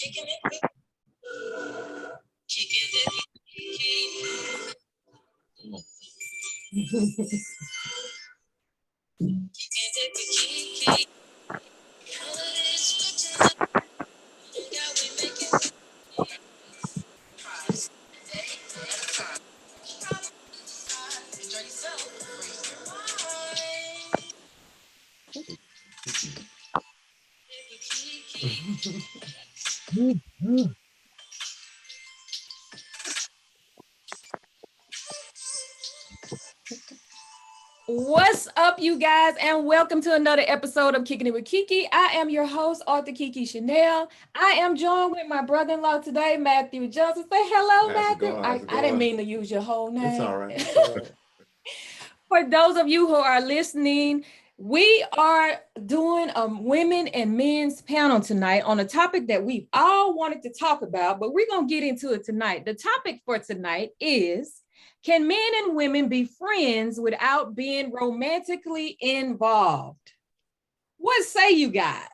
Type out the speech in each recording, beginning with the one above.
Kicking it with Kicking it with KeKe. Kicking it with KeKe. All of this switching up. Got we making prize. Day at a time. Enjoy yourself. Raise your mind. With KeKe. What's up, you guys, and welcome to another episode of Kicking It with KeKe. I am your host, Author KeKe Chanel. I am joined with my brother-in-law today, Matthew Johnson. Say hello, Matthew. I didn't mean to use your whole name. It's all right. It's all right. For those of you who are listening, we are doing a women and men's panel tonight on a topic that we've all wanted to talk about, but we're going to get into it tonight. The topic for tonight is, can men and women be friends without being romantically involved? What say you guys?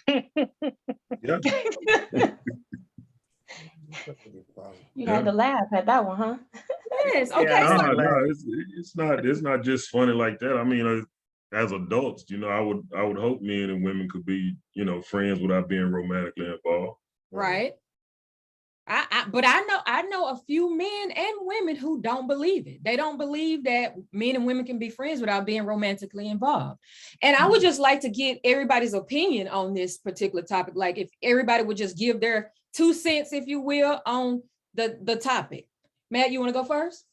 Yeah. You had to laugh at that one, huh? Yes. Okay. Yeah, So, no, it's not just funny like that. I mean, as adults, I would hope men and women could be, friends without being romantically involved. right. But I know a few men and women who don't believe it. They don't believe that men and women can be friends without being romantically involved. And I would just like to get everybody's opinion on this particular topic. Like if everybody would just give their 2 cents, if you will, on the topic. Matt, you want to go first?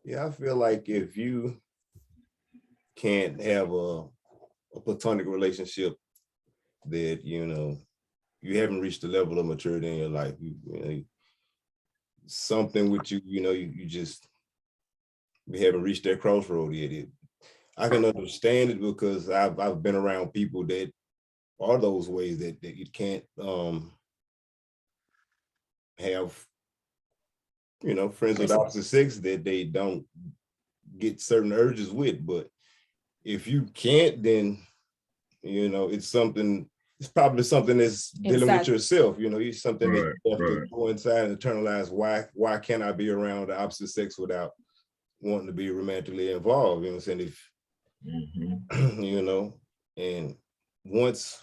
Yeah, I feel like if you can't have a platonic relationship that, you haven't reached the level of maturity in your life, something with you, you just, we haven't reached that crossroad yet. I can understand it because I've been around people that are those ways that you can't have, friends with opposite sex that they don't get certain urges with. But if you can't, then, it's probably something that's dealing with yourself. It's something that you have to go inside and internalize. Why can't I be around the opposite sex without wanting to be romantically involved? You know what I'm saying? And once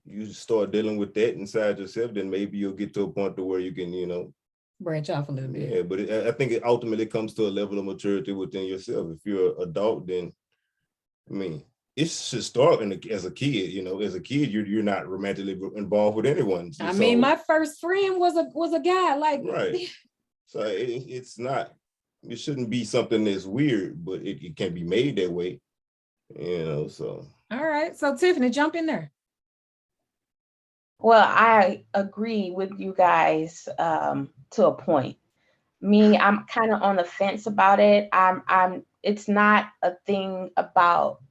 you start dealing with that inside yourself, then maybe you'll get to a point to where you can, branch off a little bit. Yeah, but I think it ultimately comes to a level of maturity within yourself. If you're an adult, then, it should start as a kid. As a kid, you're not romantically involved with anyone. My first friend was a guy. Like, right. So it's not. It shouldn't be something that's weird, but it can be made that way. So. All right. So Tiffany, jump in there. Well, I agree with you guys to a point. Me, I'm kind of on the fence about it. It's not a thing about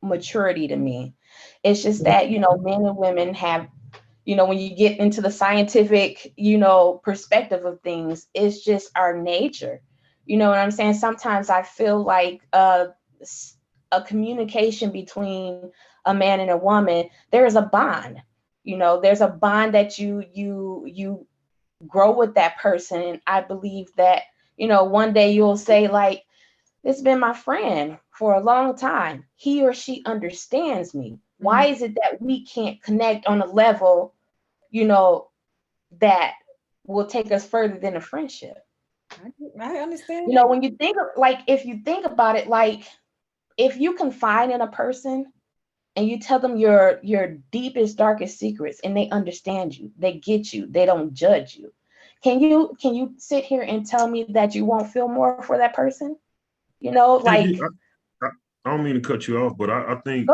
maturity to me. It's just that, men and women have, when you get into the scientific, perspective of things, it's just our nature. You know what I'm saying? Sometimes I feel like a communication between a man and a woman, there is a bond. There's a bond that you grow with that person. And I believe that, one day you'll say, like, it's been my friend for a long time. He or she understands me. Why is it that we can't connect on a level, that will take us further than a friendship? I understand. When you think of, like, if you think about it, like, if you confide in a person and you tell them your deepest, darkest secrets, and they understand you, they get you, they don't judge you. Can you sit here and tell me that you won't feel more for that person? Like, I don't mean to cut you off, but I think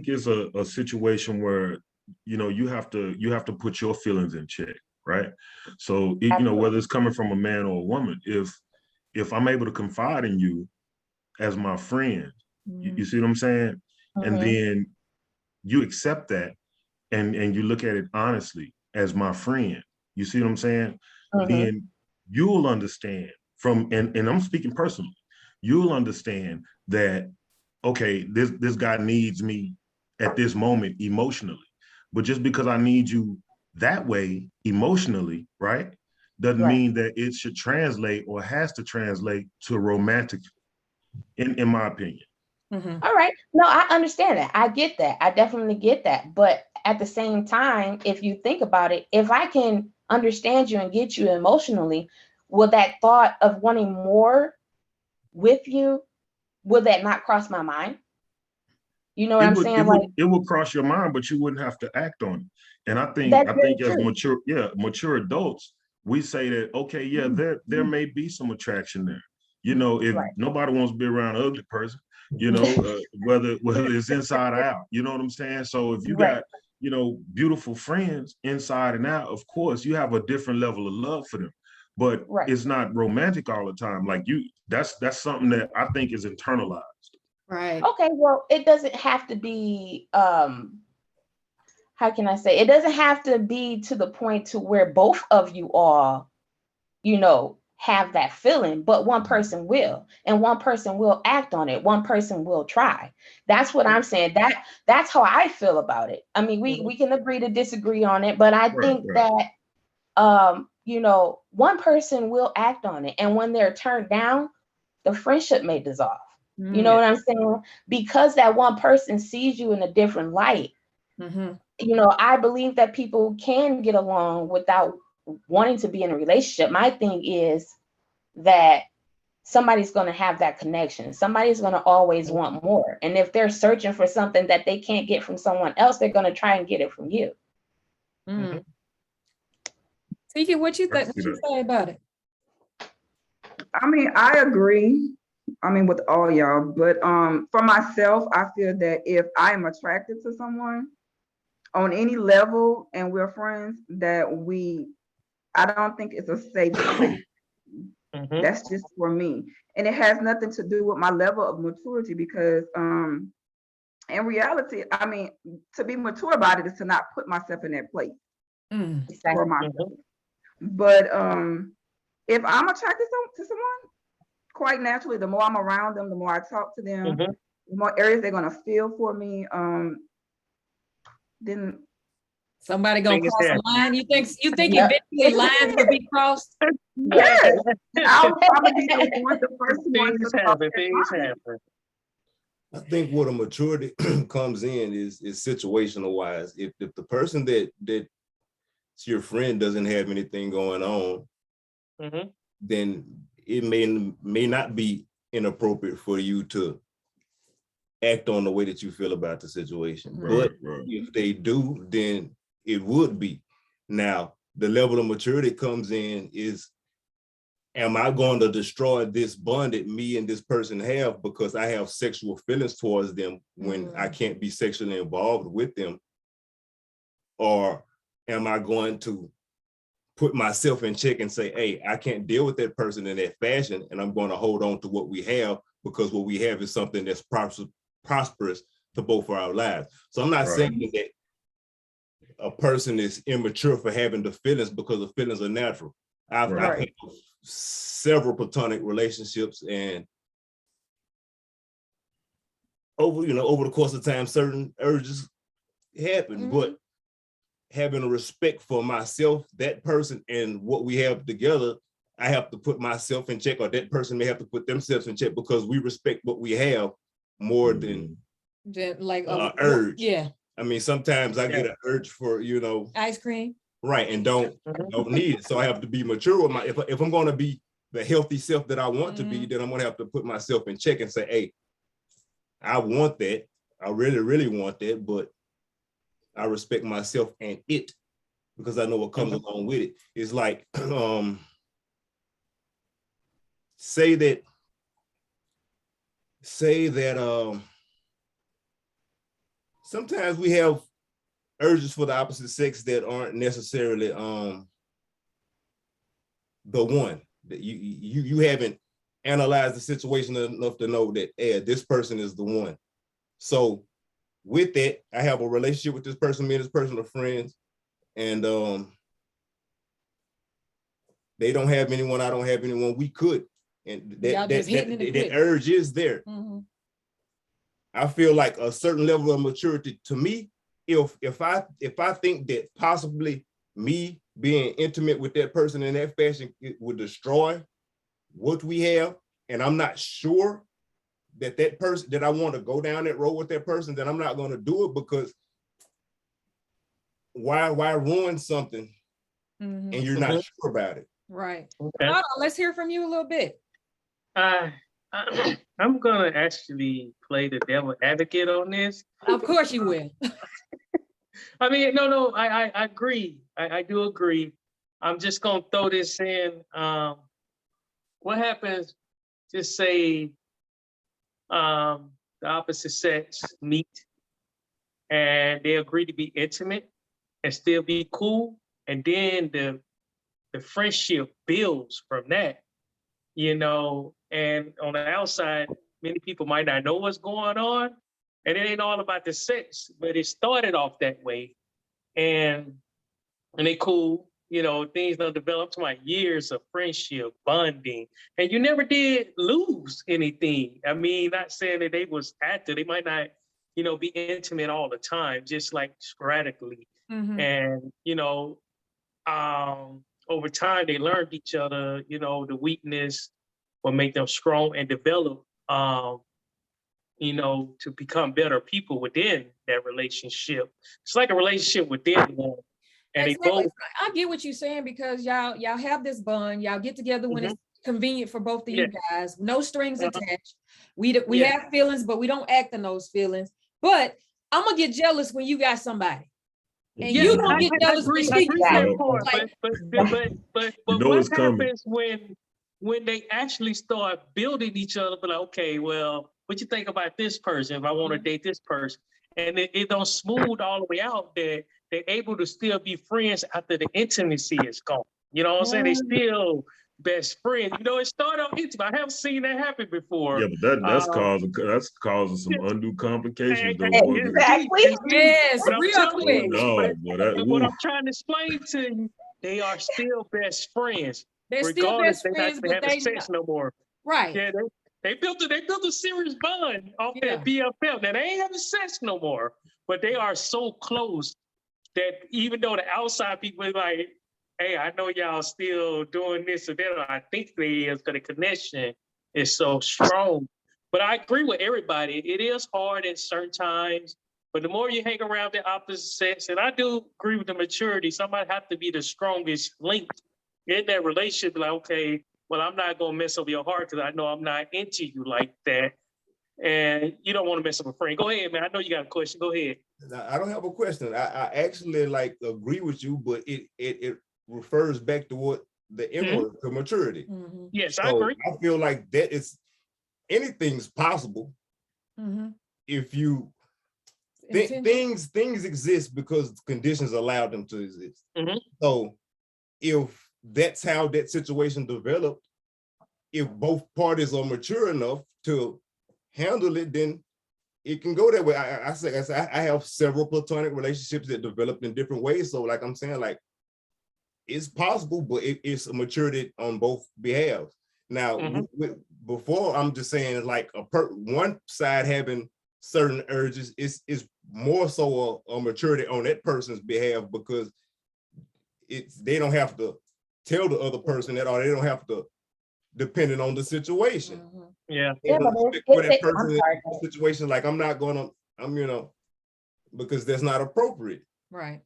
it's a situation where you have to put your feelings in check, right? So whether it's coming from a man or a woman, if I'm able to confide in you as my friend, you see what I'm saying, and then you accept that and you look at it honestly as my friend, you see what I'm saying, then you'll understand and I'm speaking personally. You'll understand that, okay, this guy needs me at this moment emotionally, but just because I need you that way emotionally, right? Doesn't mean that it should translate or has to translate to romantic, in my opinion. All right. No, I understand that. I get that. I definitely get that. But at the same time, if you think about it, if I can understand you and get you emotionally, will that thought of wanting more with you, will that not cross my mind? You know what I'm saying? It would cross your mind, but you wouldn't have to act on it. And I think as mature adults, we say that, okay, yeah, there may be some attraction there. You know, if nobody wants to be around an ugly person, you know, whether it's inside or out, you know what I'm saying? So if you got, you know, beautiful friends inside and out, of course, you have a different level of love for them. But it's not romantic all the time. Like that's something that I think is internalized. Right. Okay, well, it doesn't have to be, how can I say, it doesn't have to be to the point to where both of you all, you know, have that feeling, but one person will, and one person will act on it. One person will try. That's what I'm saying. That's how I feel about it. I mean, we can agree to disagree on it, but I think that, you know, one person will act on it. And when they're turned down, the friendship may dissolve. You know what I'm saying? Because that one person sees you in a different light. You know, I believe that people can get along without wanting to be in a relationship. My thing is that somebody's going to have that connection. Somebody's going to always want more. And if they're searching for something that they can't get from someone else, they're going to try and get it from you. Tiki, what you think? What you say about it? I mean, I agree. I mean, with all y'all, but for myself, I feel that if I am attracted to someone on any level and we're friends, that I don't think it's a safe space. That's just for me. And it has nothing to do with my level of maturity, because in reality, I mean, to be mature about it is to not put myself in that place for myself. But if I'm attracted to someone, quite naturally, the more I'm around them, the more I talk to them, the more areas they're gonna feel for me. Then somebody gonna cross a line. You think eventually lines will be crossed? Yes, I'll probably be the first one to cross that line. I think where the maturity comes in is situational wise. If the person that's your friend doesn't have anything going on, then it may not be inappropriate for you to act on the way that you feel about the situation. But if they do, then it would be. Now, the level of maturity comes in is, am I going to destroy this bond that me and this person have because I have sexual feelings towards them when I can't be sexually involved with them? Or am I going to put myself in check and say, hey, I can't deal with that person in that fashion, and I'm going to hold on to what we have, because what we have is something that's prosperous to both of our lives. So I'm not saying that a person is immature for having the feelings, because the feelings are natural. I've had several platonic relationships, and over the course of time, certain urges happen, but having a respect for myself, that person, and what we have together, I have to put myself in check, or that person may have to put themselves in check, because we respect what we have more than like urge. Yeah. I mean, sometimes I get an urge for, ice cream. Right, and don't need it. So I have to be mature with if I'm going to be the healthy self that I want to be, then I'm going to have to put myself in check and say, hey, I want that. I really, really want that, but I respect myself and it, because I know what comes along with it. It's like, say that sometimes we have urges for the opposite sex that aren't necessarily the one. That you haven't analyzed the situation enough to know that, hey, this person is the one. So with that, I have a relationship with this person, me and this person are friends, and they don't have anyone, I don't have anyone. We could, and that urge is there. I feel like a certain level of maturity to me, if I think that possibly me being intimate with that person in that fashion, it would destroy what we have. And I'm not sure that person, that I want to go down that road with that person, then I'm not going to do it, because why ruin something and you're not sure about it? Right. Okay. Let's hear from you a little bit. I'm gonna actually play the devil advocate on this. Of course you will. I mean, no, I agree. I do agree. I'm just gonna throw this in. What happens, just say the opposite sex meet and they agree to be intimate and still be cool, and then the friendship builds from that, you know, and on the outside, many people might not know what's going on, and it ain't all about the sex, but it started off that way, and they cool, you know, things don't develop to my years of friendship, bonding, and you never did lose anything. I mean, not saying that they was active, they might not, you know, be intimate all the time, just like sporadically, and, you know, over time they learned each other, you know, the weakness will make them strong and develop, you know, to become better people within that relationship. It's like a relationship within one. And Exactly. they both, I get what you're saying, because y'all have this bond, y'all get together when it's convenient for both of you guys, no strings attached. We have feelings, but we don't act on those feelings. But I'm gonna get jealous when you got somebody. And you don't get jealous when she that part, like, but You know what it's coming. happens when they actually start building each other? But like, okay, well, what you think about this person if I want to date this person? And it don't smooth all the way out that they're able to still be friends after the intimacy is gone. You know what I'm saying? They still best friends. You know, it started off intimate. I haven't seen that happen before. Yeah, but that's causing some undue complications though. Exactly. yes, But I'm real telling quick. you, No, boy, but what I'm trying to explain to you, they are still best friends. They're still regardless, best friends, they but not having sex no more. right. Yeah, they built a serious bond off that BFF. Now they ain't having sex no more, but they are so close that even though the outside people are like, hey, I know y'all still doing this or that, or I think they is, because the connection is so strong. But I agree with everybody. It is hard at certain times, but the more you hang around the opposite sex, and I do agree with the maturity, somebody have to be the strongest link in that relationship. Like, okay, well, I'm not gonna mess up your heart because I know I'm not into you like that. And you don't want to mess up a friend. Go ahead, man. I know you got a question. Go ahead. I don't have a question. I actually like agree with you, but it refers back to what the M word, to maturity. Yes, so I agree. I feel like that is anything's possible if you things exist because conditions allow them to exist. So if that's how that situation developed, if both parties are mature enough to handle it, then it can go that way. I have several platonic relationships that developed in different ways. So like I'm saying, like it's possible, but it's a maturity on both behalves. Now, before I'm just saying like one side having certain urges, is more so a maturity on that person's behalf, because they don't have to tell the other person that, or they don't have to, depending on the situation. Yeah, For that person in a situation, like I'm you know, because that's not appropriate. Right.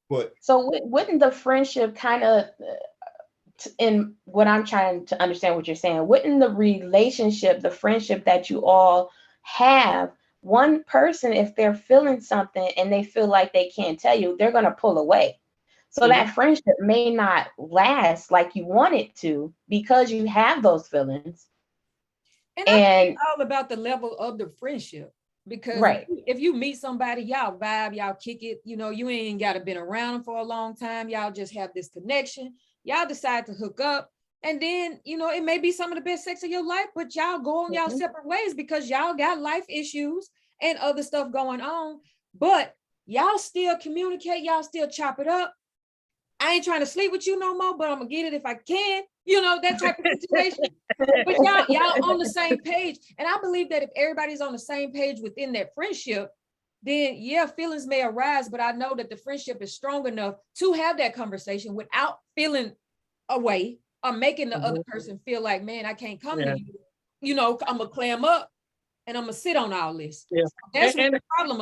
But so wouldn't the friendship kind of, in what I'm trying to understand what you're saying, wouldn't the relationship, the friendship that you all have, one person, if they're feeling something and they feel like they can't tell you, they're going to pull away. So that friendship may not last like you want it to, because you have those feelings. And I think it's all about the level of the friendship, because if you meet somebody, y'all vibe, y'all kick it, you know, you ain't got to been around them for a long time. Y'all just have this connection. Y'all decide to hook up, and then, you know, it may be some of the best sex of your life, but y'all go on y'all separate ways because y'all got life issues and other stuff going on, but y'all still communicate, y'all still chop it up. I ain't trying to sleep with you no more, but I'm gonna get it if I can, you know, that type of situation. But y'all on the same page. And I believe that if everybody's on the same page within that friendship, then yeah, feelings may arise, but I know that the friendship is strong enough to have that conversation without feeling away or making the other person feel like, man, I can't come to you. You know, I'm gonna clam up and I'm gonna sit on all this. Yeah. So that's when the problem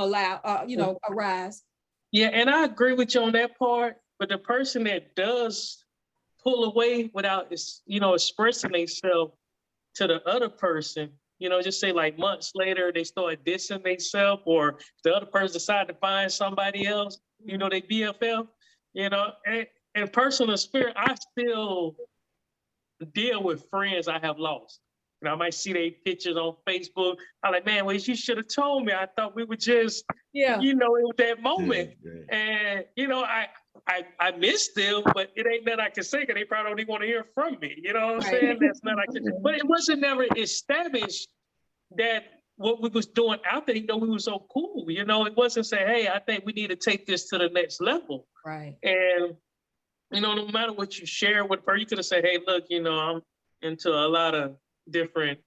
arise. Yeah, and I agree with you on that part. But the person that does pull away without, expressing themselves to the other person, just say like months later they start dissing themselves, or the other person decide to find somebody else, they BFF, and personal spirit, I still deal with friends I have lost. I might see their pictures on Facebook. I'm like, man, well, you should have told me. I thought we were just, it was that moment. And, I missed them, but it ain't nothing I can say because they probably don't even want to hear from me. You know what I'm saying? That's not I can. But it wasn't never established that what we was doing out there, we were so cool. It wasn't say, hey, I think we need to take this to the next level. Right. And, no matter what you share with her, you could have said, hey, look, I'm into a lot of different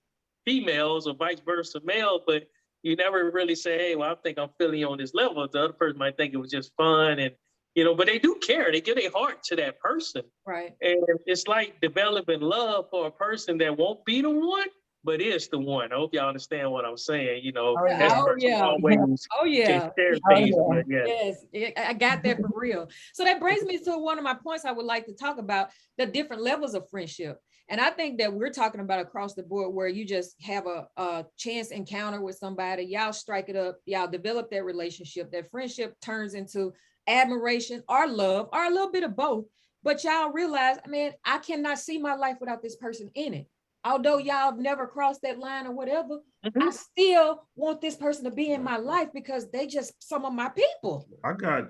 females or vice versa male, but you never really say, hey, well, I think I'm feeling you on this level. The other person might think it was just fun, and but they do care. They give their heart to that person. Right. And it's like developing love for a person that won't be the one, but is the one. I hope y'all understand what I'm saying. Always can share things. Yes, I got that for real. So that brings me to one of my points I would like to talk about, the different levels of friendship. And I think that we're talking about across the board where you just have a chance encounter with somebody, y'all strike it up, y'all develop that relationship, that friendship turns into admiration or love or a little bit of both. But y'all realize, man, I cannot see my life without this person in it. Although y'all have never crossed that line or whatever, I still want this person to be in my life because they just some of my people. I got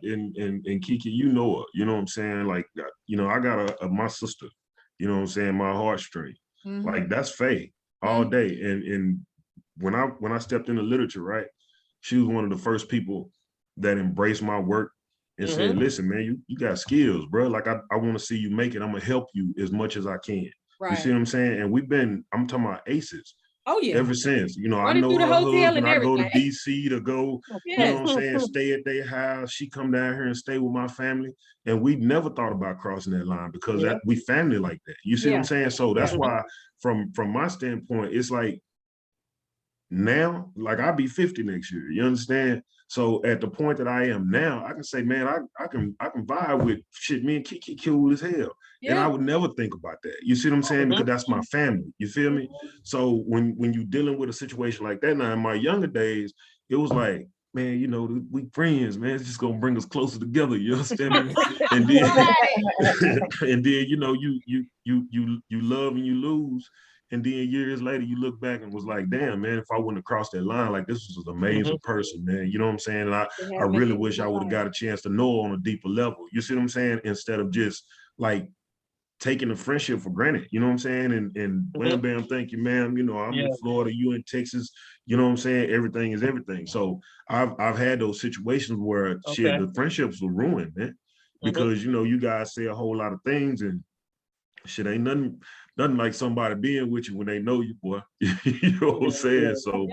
in KeKe, you know what I'm saying? Like, I got my sister, what I'm saying, my heartstring. Like, that's faith all day. And when I stepped into literature, right, she was one of the first people that embraced my work and said, listen, man, you got skills, bro. Like, I want to see you make it. I'm gonna help you as much as I can. Right. You see what I'm saying? And I'm talking about aces. Oh yeah. Ever since, I know her husband, I go to DC to go, you know what I'm saying, stay at their house. She come down here and stay with my family. And we never thought about crossing that line because we family like that. You see what I'm saying? So that's why from my standpoint, it's like now, like I'll be 50 next year. You understand? So at the point that I am now, I can say, man, I can vibe with shit. Me and KeKe cool as hell. Yeah. And I would never think about that. You see what I'm saying? Because that's my family. You feel me? So when you're dealing with a situation like that, now in my younger days, it was like, man, we friends, man. It's just gonna bring us closer together. You understand me? And then, you love and you lose. And then years later, you look back and was like, damn, man, if I wouldn't have crossed that line, like this was an amazing person, man. You know what I'm saying? And I really wish I would have got a chance to know on a deeper level. You see what I'm saying? Instead of just like taking the friendship for granted, you know what I'm saying? And bam, bam, thank you, ma'am. I'm in Florida, you in Texas, you know what I'm saying? Everything is everything. So I've had those situations where shit, the friendships were ruined, man. Because, you guys say a whole lot of things and shit ain't nothing like somebody being with you when they know you, boy. You know what I'm saying? So,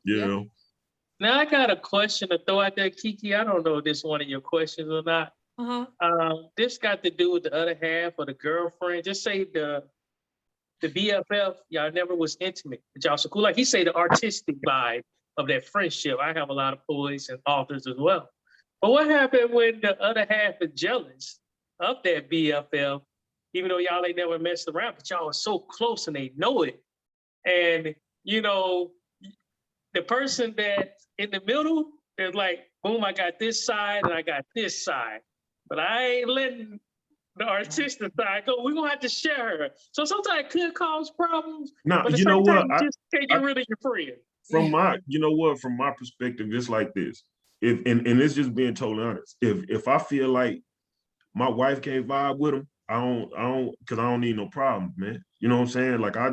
Now I got a question to throw out there, KeKe. I don't know if this is one of your questions or not. This got to do with the other half or the girlfriend. Just say the BFF, y'all never was intimate, but y'all so cool. Like he say, the artistic vibe of that friendship. I have a lot of poets and authors as well. But what happened when the other half is jealous of that BFF, even though y'all ain't never messed around, but y'all are so close and they know it. And, the person that's in the middle, is like, boom, I got this side and I got this side. But I ain't letting the artistic side go. We're going to have to share her. So sometimes it could cause problems. No, but you know what? You just can't get rid of your friend. From my perspective, it's like this. And it's just being totally honest. If I feel like my wife can't vibe with him, I don't, because I don't need no problems, man. You know what I'm saying? Like I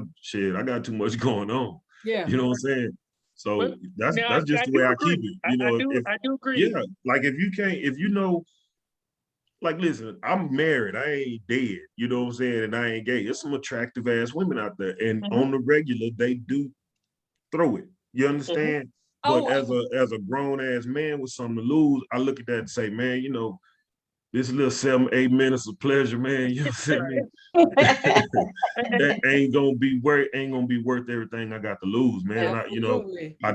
got too much going on. Yeah. You know what I'm saying? So that's just the way I keep it. I do agree. Yeah, like if like listen, I'm married, I ain't dead, you know what I'm saying, and I ain't gay. There's some attractive ass women out there, and on the regular, they do throw it. You understand? But as a grown ass man with something to lose, I look at that and say, man, you know, this little 7-8 minutes of pleasure, man, you know what I'm saying? ain't gonna be worth everything I got to lose, man.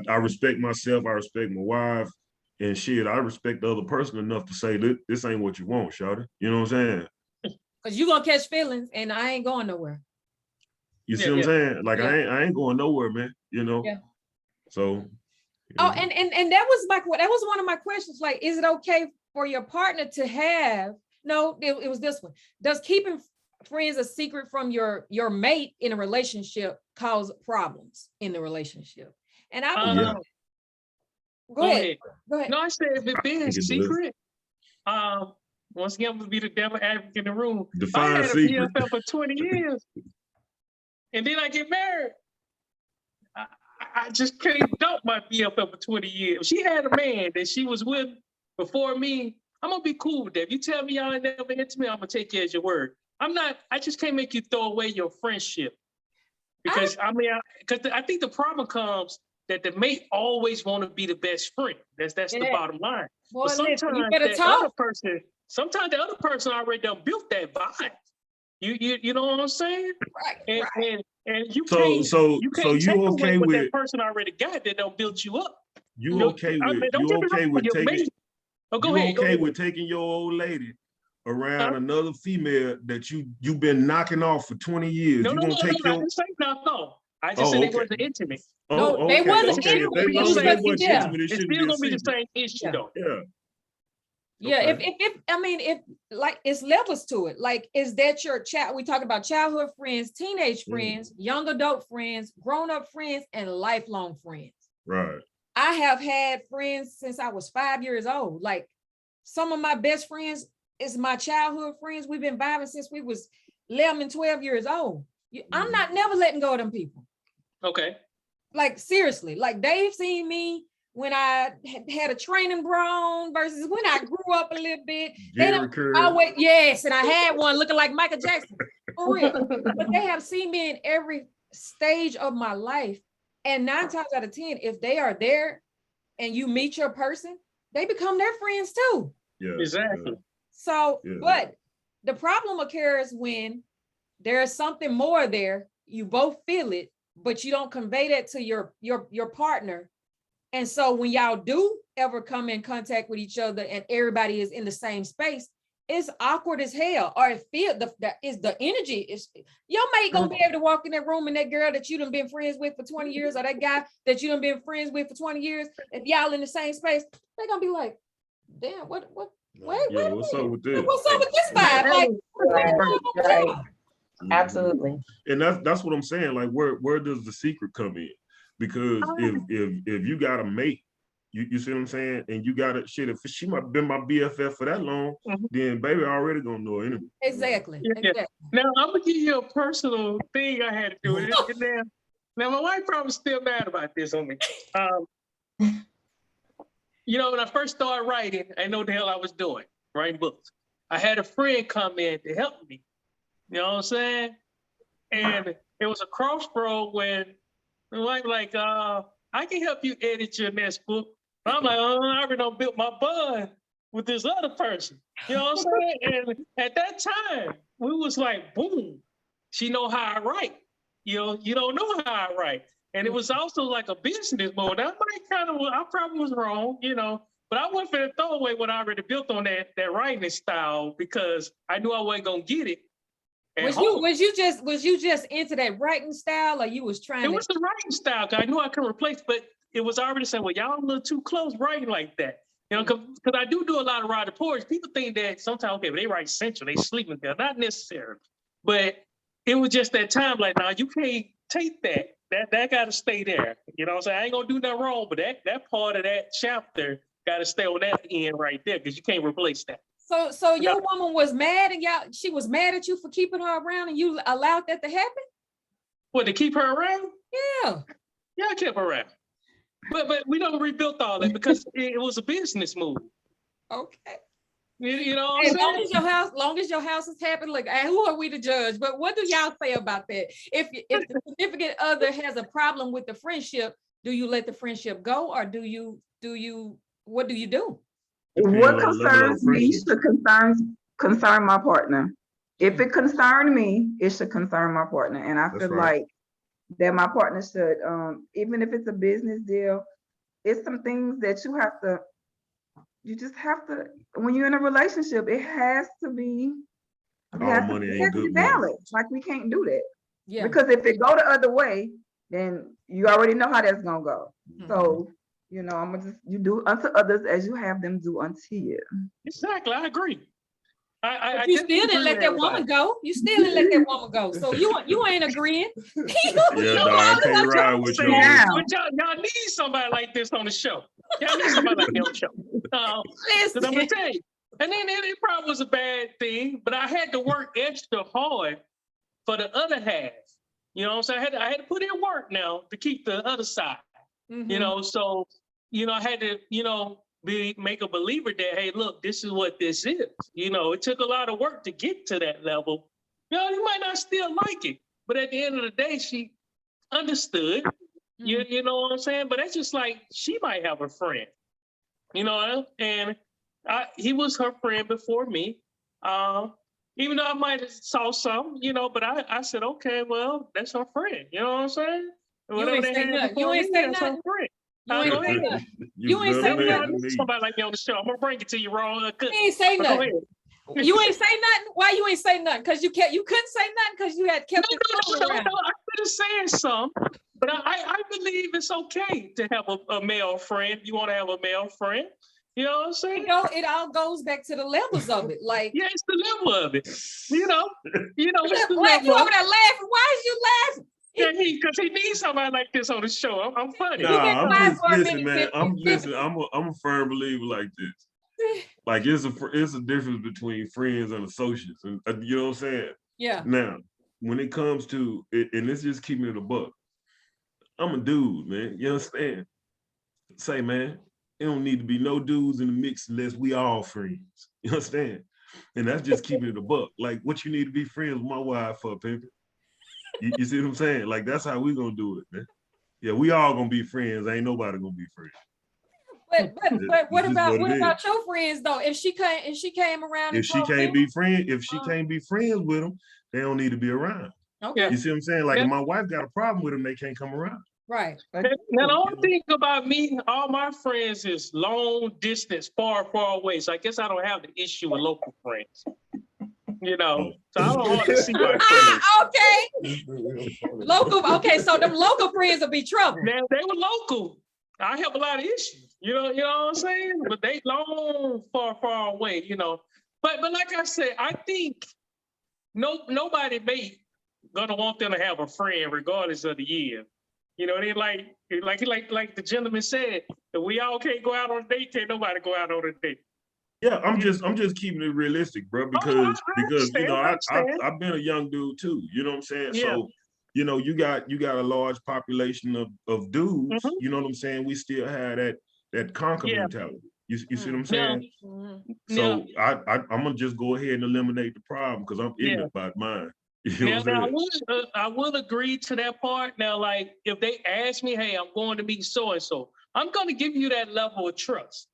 I respect myself, I respect my wife, and shit, I respect the other person enough to say this ain't what you want, shawty. You know what I'm saying? Because you're gonna catch feelings and I ain't going nowhere. You see what I'm saying? Like I ain't going nowhere, man. You know? Yeah. So and that was one of my questions. Like, is it okay for your partner to have, no, it was this one. Does keeping friends a secret from your mate in a relationship cause problems in the relationship? And I was go ahead. No, I said if it being a secret, once again, I'm gonna be the devil advocate in the room. Define I had secret. a BFF for 20 years, and then I get married. I just can't dump my BFF for 20 years. If she had a man that she was with before me, I'm gonna be cool with that. If you tell me y'all ain't never into me, I'm gonna take you as your word. I just can't make you throw away your friendship. Because I think the problem comes that the mate always want to be the best friend. That's the bottom line. Boy, but sometimes sometimes the other person already done built that vibe. You know what I'm saying? Right. And you can't take away what that person already got that don't build you up. You okay with taking your old lady around another female that you've been knocking off for 20 years? No, I didn't say no. I just said they wasn't intimate. No, they wasn't intimate. It's still gonna be the same issue though. Yeah. If like it's levels to it. Like, is that your child? We talk about childhood friends, teenage friends, young adult friends, grown-up friends, and lifelong friends. Right. I have had friends since I was 5 years old. Like, some of my best friends is my childhood friends. We've been vibing since we was 11 and 12 years old. I'm not never letting go of them people. Okay. Like, seriously, like they've seen me when I had a training grown versus when I grew up a little bit. They don't always, and I had one looking like Michael Jackson, for real. But they have seen me in every stage of my life. And 9 times out of 10, if they are there and you meet your person, they become their friends too. Yeah, exactly. So, but the problem occurs when there's something more there, you both feel it, but you don't convey that to your partner. And so when y'all do ever come in contact with each other and everybody is in the same space, it's awkward as hell. Or it feels the energy is, your mate gonna be able to walk in that room and that girl that you done been friends with for 20 years, or that guy that you done been friends with for 20 years, if y'all in the same space, they're gonna be like, damn, what's up with this? What's up with this vibe? Like, right. Absolutely. And that's what I'm saying. Like, where does the secret come in? Because if you got a mate, you see what I'm saying, and you got if she might have been my BFF for that long, then baby already gonna know her anyway. Exactly. Now I'm gonna give you a personal thing I had to do with it. Now my wife probably still mad about this on me. When I first started writing, I didn't know what the hell I was doing, writing books. I had a friend come in to help me. You know what I'm saying? And it was a crossroad when my wife like, I can help you edit your next book. But I'm like, I already done built my bond with this other person. You know what I'm saying? And at that time, we was like, boom, she know how I write. You don't know how I write. And it was also like a business mode. I probably was wrong, but I wasn't going to throw away what I already built on that writing style because I knew I wasn't going to get it. Was you just into that writing style, or you was trying? It was the writing style. Cause I knew I could replace, but it was already saying, well, y'all a little too close writing like that. Because I do a lot of writing poetry. People think that sometimes, okay, but they write central, they sleeping there. Not necessarily. But it was just that time, like, now you can't take that. That got to stay there. You know what I'm saying? I ain't gonna do nothing wrong, but that part of that chapter got to stay on that end right there because you can't replace that. So your woman was mad, and she was mad at you for keeping her around, and you allowed that to happen? What, to keep her around? Yeah. Yeah, I kept her around. But we done rebuilt all that because it was a business move. Okay. You know what I'm saying? Long as your house is happy, look, who are we to judge? But what do y'all say about that? If the significant other has a problem with the friendship, Do you let the friendship go, or do you what do you do? Depends What on the level of concerns me friendship. should concern my partner. If it concern me, it should concern my partner. And I That's feel right. like that my partner should, even if it's a business deal, it's some things that you just have to, when you're in a relationship, it has to be All money ain't good money. balanced. Like, we can't do that. Yeah. Because if it go the other way, then you already know how that's gonna go. So, you know, you do unto others as you have them do unto you. Exactly, I agree. But you still didn't let that woman go. You still didn't let that woman go. So you ain't agreeing. Yeah, dog, I can't ride with you on this. But y'all need somebody like this on the show. Y'all need somebody like me on the show. Because I'm gonna tell you. And then it probably was a bad thing, but I had to work extra hard for the other half. You know what I'm saying? I had to put in work now to keep the other side. You know, so I had to, make a believer that, hey, look, this is what this is. You know, it took a lot of work to get to that level. You might not still like it, but at the end of the day, she understood. You know what I'm saying? But that's just like, she might have a friend, and he was her friend before me. Even though I might have saw some, but I said, okay, well, that's her friend. You know what I'm saying? You ain't say nothing. You ain't say nothing. You ain't say nothing. Somebody like me on the show. I'm gonna bring it to you, Ron. You ain't say nothing. You ain't say nothing. Why you ain't say nothing? Because you couldn't say nothing because you had kept it around. No, I could have said some, but I believe it's okay to have a male friend. You want to have a male friend. You know what I'm saying? It all goes back to the levels of it. Like, yeah, it's the level of it. It's the Blacc, you over there laughing. Why is you laughing? Yeah, because he needs somebody like this on the show. I'm funny. Nah, I'm just listen, man. I'm a firm believer like this. Like, it's a difference between friends and associates, and you know what I'm saying? Yeah. Now, when it comes to it, and let's just keep it a buck. I'm a dude, man. You understand? Say, man, it don't need to be no dudes in the mix unless we all friends. You understand? And that's just keeping it a buck. Like, what you need to be friends with my wife for, pimpin'? You see what I'm saying? Like, that's how we gonna do it, man. Yeah, we all gonna be friends. Ain't nobody gonna be friends. But what about your friends though? If she came around, if she can't be friends with them, they don't need to be around. Okay. You see what I'm saying? Like, if my wife got a problem with them, they can't come around. Right. Now, the only thing about me, all my friends is long distance, far away. So I guess I don't have the issue with local friends. So I don't want to see my friends. Okay. Local. Okay, so them local friends will be trouble. Man, they were local. I have a lot of issues. You know what I'm saying? But they long, far away. But like I said, I think nobody gonna want them to have a friend regardless of the year. They like the gentleman said, that we all can't go out on a date. Can't nobody go out on a date. Yeah, I'm just keeping it realistic, bro, because I've been a young dude too. You know what I'm saying? Yeah. So, you got a large population of dudes. You know what I'm saying? We still have that conquer mentality. You see what I'm saying? So I'm gonna just go ahead and eliminate the problem because I'm ignorant about mine. I will agree to that part. Now, like, if they ask me, hey, I'm going to meet so-and-so, I'm going to give you that level of trust.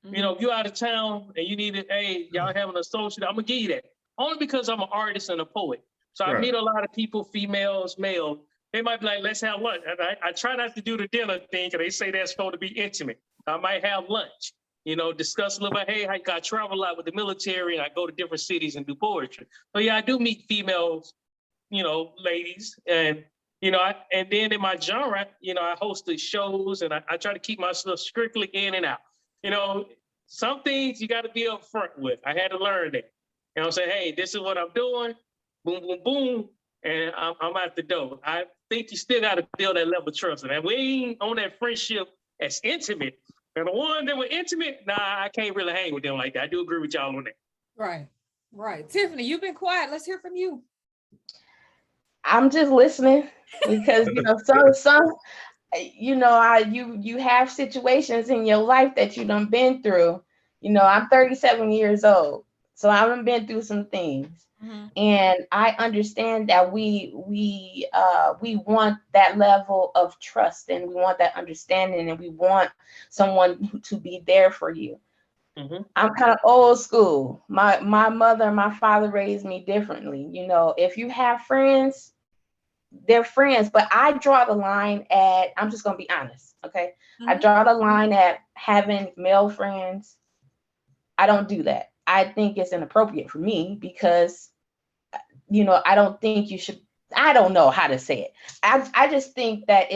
If you're out of town and you need it, hey, y'all have an associate, I'm going to give you that. Only because I'm an artist and a poet. So I meet a lot of people, females, male. They might be like, let's have lunch. And I try not to do the dinner thing because they say that's supposed to be intimate. I might have lunch, discuss a little bit, hey, I travel a lot with the military and I go to different cities and do poetry. So yeah, I do meet females, ladies. And, and then in my genre, I host the shows and I try to keep myself strictly in and out. Some things you got to be upfront with. I had to learn that. I'm saying, hey, this is what I'm doing. Boom, boom, boom. And I'm out the door. I think you still got to build that level of trust. And we ain't on that friendship as intimate. And the one that were intimate, nah, I can't really hang with them like that. I do agree with y'all on that. Right. Tiffany, you've been quiet. Let's hear from you. I'm just listening because, you have situations in your life that you done been through. I'm 37 years old. So I've been through some things. And I understand that we want that level of trust, and we want that understanding, and we want someone to be there for you. I'm kind of old school. My mother and my father raised me differently. You know, if you have friends, they're friends, but I draw the line at, I'm just gonna be honest, okay? I draw the line at having male friends. I don't do that. I think it's inappropriate for me because, you know, I don't think you should, I don't know how to say it. I just think that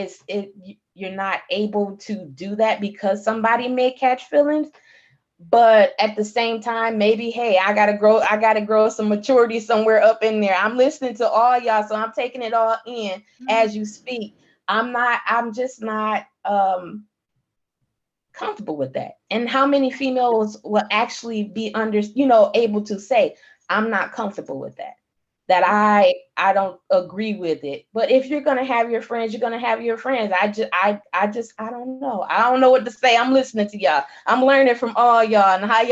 you're not able to do that because somebody may catch feelings, but at the same time, maybe, hey, I gotta grow some maturity somewhere up in there. I'm listening to all y'all, so I'm taking it all in as you speak. I'm just not comfortable with that. And how many females will actually be able to say, I'm not comfortable with that. That I don't agree with it. But if you're gonna have your friends, you're gonna have your friends. I don't know. I don't know what to say. I'm listening to y'all. I'm learning from all y'all and how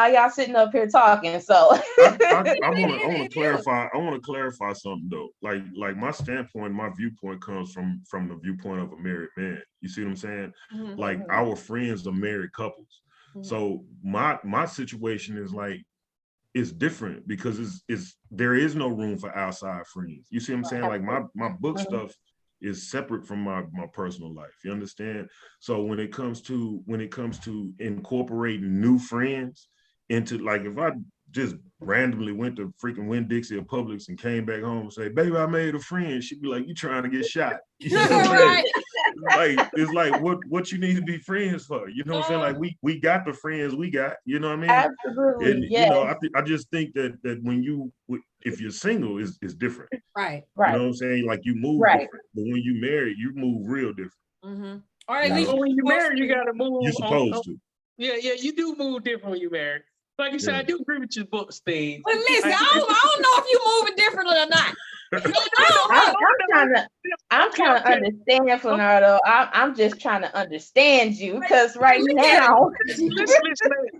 y'all sitting up here talking. So I want to clarify something though. Like my standpoint, my viewpoint comes from the viewpoint of a married man. You see what I'm saying? Like our friends are married couples. So my situation is like, it's different because there is no room for outside friends. You see what I'm saying? Like my book stuff is separate from my personal life. You understand? So when it comes to incorporating new friends into, like, if I just randomly went to freaking Winn-Dixie or Publix and came back home and say, baby, I made a friend, she'd be like, you trying to get shot. You know what I'm saying? Like, it's like what you need to be friends for. You know what I'm saying? Like we got the friends we got, you know what I mean? Absolutely. And yes. You know, I just think that when if you're single, is different. Right. You know what I'm saying? Like you move different. But when you married, you move real different. Or at least when you married, you gotta move. You're supposed to. Yeah, you do move different when you married. Like you said, I do agree with your books thing. But listen, I don't know if you moving differently or not. I'm trying to understand, Flenardo. I'm just trying to understand you because right now. listen,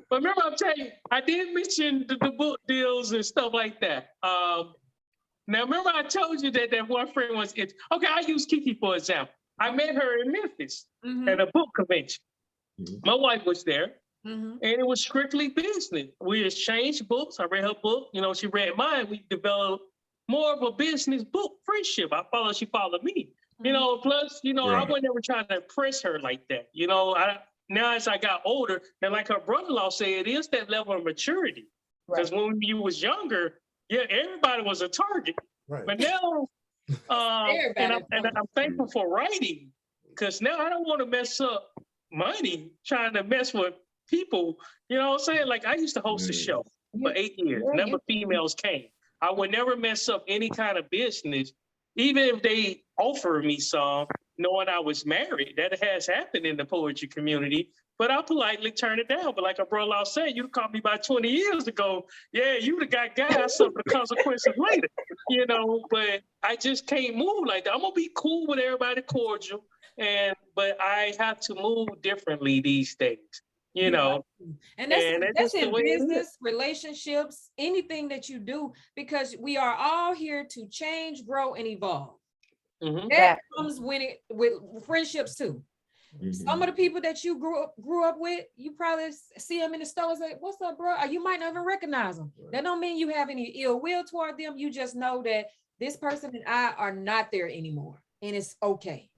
but remember, I'm telling you, I did mention the book deals and stuff like that. Now, remember, I told you that one friend was it. Okay, I use KeKe for example. I met her in Memphis at a book convention. My wife was there. And it was strictly business. We exchanged books. I read her book. You know, she read mine. We developed more of a business book friendship. She followed me. You know, plus, you know, I wasn't ever trying to impress her like that. You know, now as I got older, and like her brother-in-law said, it is that level of maturity. Because when you was younger, yeah, everybody was a target. Right. But now, and I'm thankful for writing, because now I don't want to mess up money trying to mess with people. You know what I'm saying? Like I used to host a show for 8 years. Never females came. I would never mess up any kind of business, even if they offered me some, knowing I was married. That has happened in the poetry community, but I politely turn it down. But like a brother said, you called me about 20 years ago. Yeah, you would have got gas up the consequences later, you know, but I just can't move like that. I'm gonna be cool with everybody, cordial, but I have to move differently these days. You know, and that's in business, relationships, anything that you do, because we are all here to change, grow, and evolve. That comes with friendships too. Some of the people that you grew up with, you probably see them in the store and say, "What's up, bro?" Or you might not even recognize them. That don't mean you have any ill will toward them. You just know that this person and I are not there anymore, and it's okay.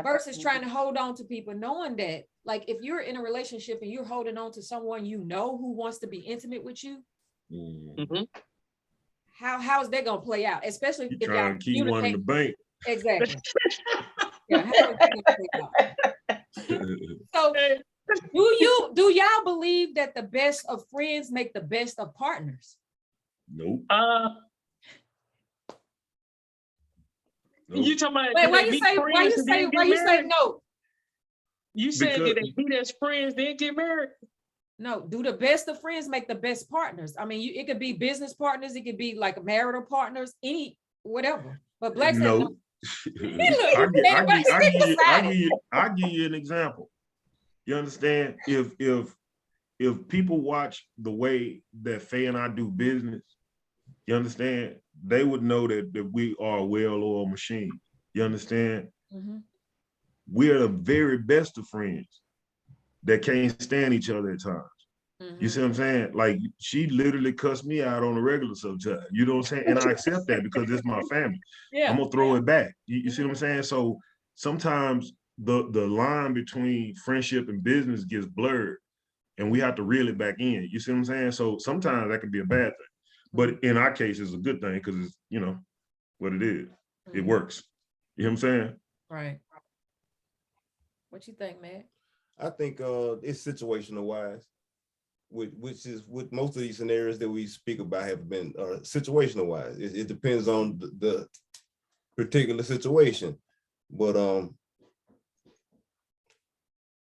Versus trying to hold on to people, knowing that, like, if you're in a relationship and you're holding on to someone you know who wants to be intimate with you, how is that gonna play out? Especially if y'all trying to keep one in the bank. Exactly. Yeah, how is that gonna play out? So, do y'all believe that the best of friends make the best of partners? Nope. You talking about? Wait, why you say no? You said that they meet as friends, then get married? No, do the best of friends make the best partners? I mean, it could be business partners, it could be like marital partners, whatever. But Blacc said no. I'll give you an example. You understand? If if people watch the way that Faye and I do business, you understand, they would know that we are a well-oiled machine. You understand? Mm-hmm. We're the very best of friends that can't stand each other at times. Mm-hmm. You see what I'm saying? Like, she literally cussed me out on a regular sometimes. You know what I'm saying? And I accept that because it's my family. Yeah. I'm gonna throw it back. You see what I'm saying? So sometimes the line between friendship and business gets blurred, and we have to reel it back in. You see what I'm saying? So sometimes that can be a bad thing, but in our case, it's a good thing because it's, you know, what it is. It works. You know what I'm saying? Right. What you think, Matt? I think it's situational wise, which is what most of these scenarios that we speak about have been situational wise. It depends on the particular situation, but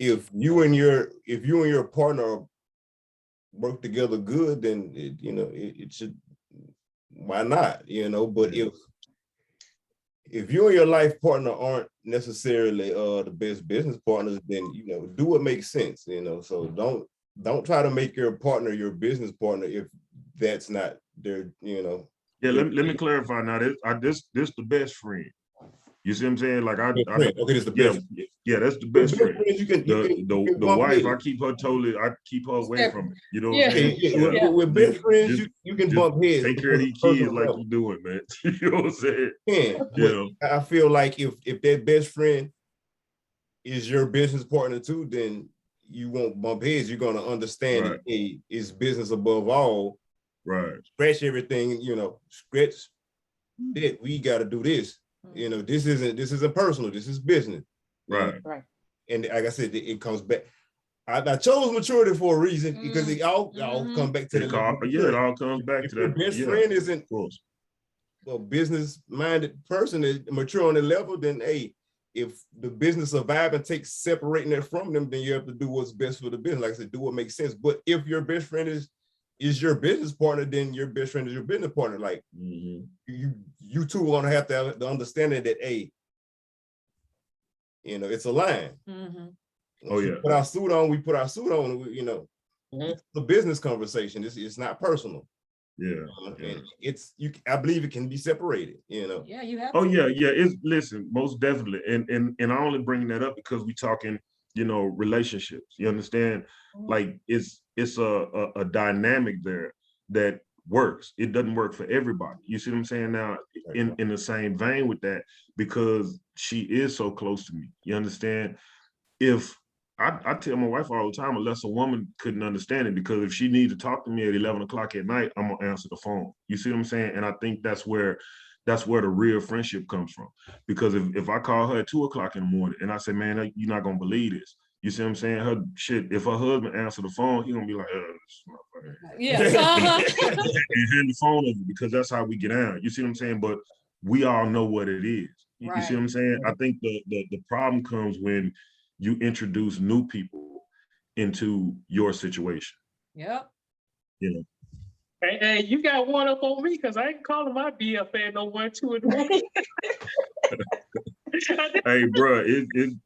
if you and your partner work together good, then it should. Why not? But if you and your life partner aren't necessarily the best business partners, then do what makes sense. So don't try to make your partner your business partner if that's not their. Yeah, let me clarify now. This the best friend. You see what I'm saying? Like okay, this the best. Yeah, that's the best friend. The wife, I keep her away from it. You know what I'm saying? With best friends, you can bump heads. Take care of these kids like you doing, man. You know what I'm saying? Yeah. I feel like if that best friend is your business partner too, then you won't bump heads. You're gonna understand that it's business above all. Right. Scratch everything, scratch that we gotta do this. This isn't personal, this is business. Right. Right. And like I said, it comes back. I chose maturity for a reason because it all come back to the level. Yeah, it all comes back to that. Your best friend isn't a business-minded person is mature on the level, then if the business survive and take separating that from them, then you have to do what's best for the business. Like I said, do what makes sense. But if your best friend is your business partner, then your best friend is your business partner. Like you two are gonna have to have the understanding that it's a line. Oh yeah. Put our suit on. We put our suit on. It's a business conversation. It's not personal. Yeah. And I believe it can be separated. Yeah, you have. Oh yeah. Listen, most definitely, and I only bring that up because we talking, relationships. You understand? Like it's a dynamic there that works. It doesn't work for everybody. You see what I'm saying? Now, in the same vein with that, because she is so close to me. You understand? If I tell my wife all the time, unless a woman couldn't understand it, because if she needs to talk to me at 11 o'clock at night, I'm gonna answer the phone. You see what I'm saying? And I think that's where the real friendship comes from. Because if I call her at 2 o'clock in the morning and I say, man, you're not gonna believe this. You see what I'm saying? If her husband answer the phone, he's gonna be like, yeah. and hand the phone over, because that's how we get out. You see what I'm saying? But we all know what it is. You see what I'm saying? I think the problem comes when you introduce new people into your situation. Yep. Hey, you got one up on me because I ain't calling my BFA no 1, 2, and 3. Hey, bro,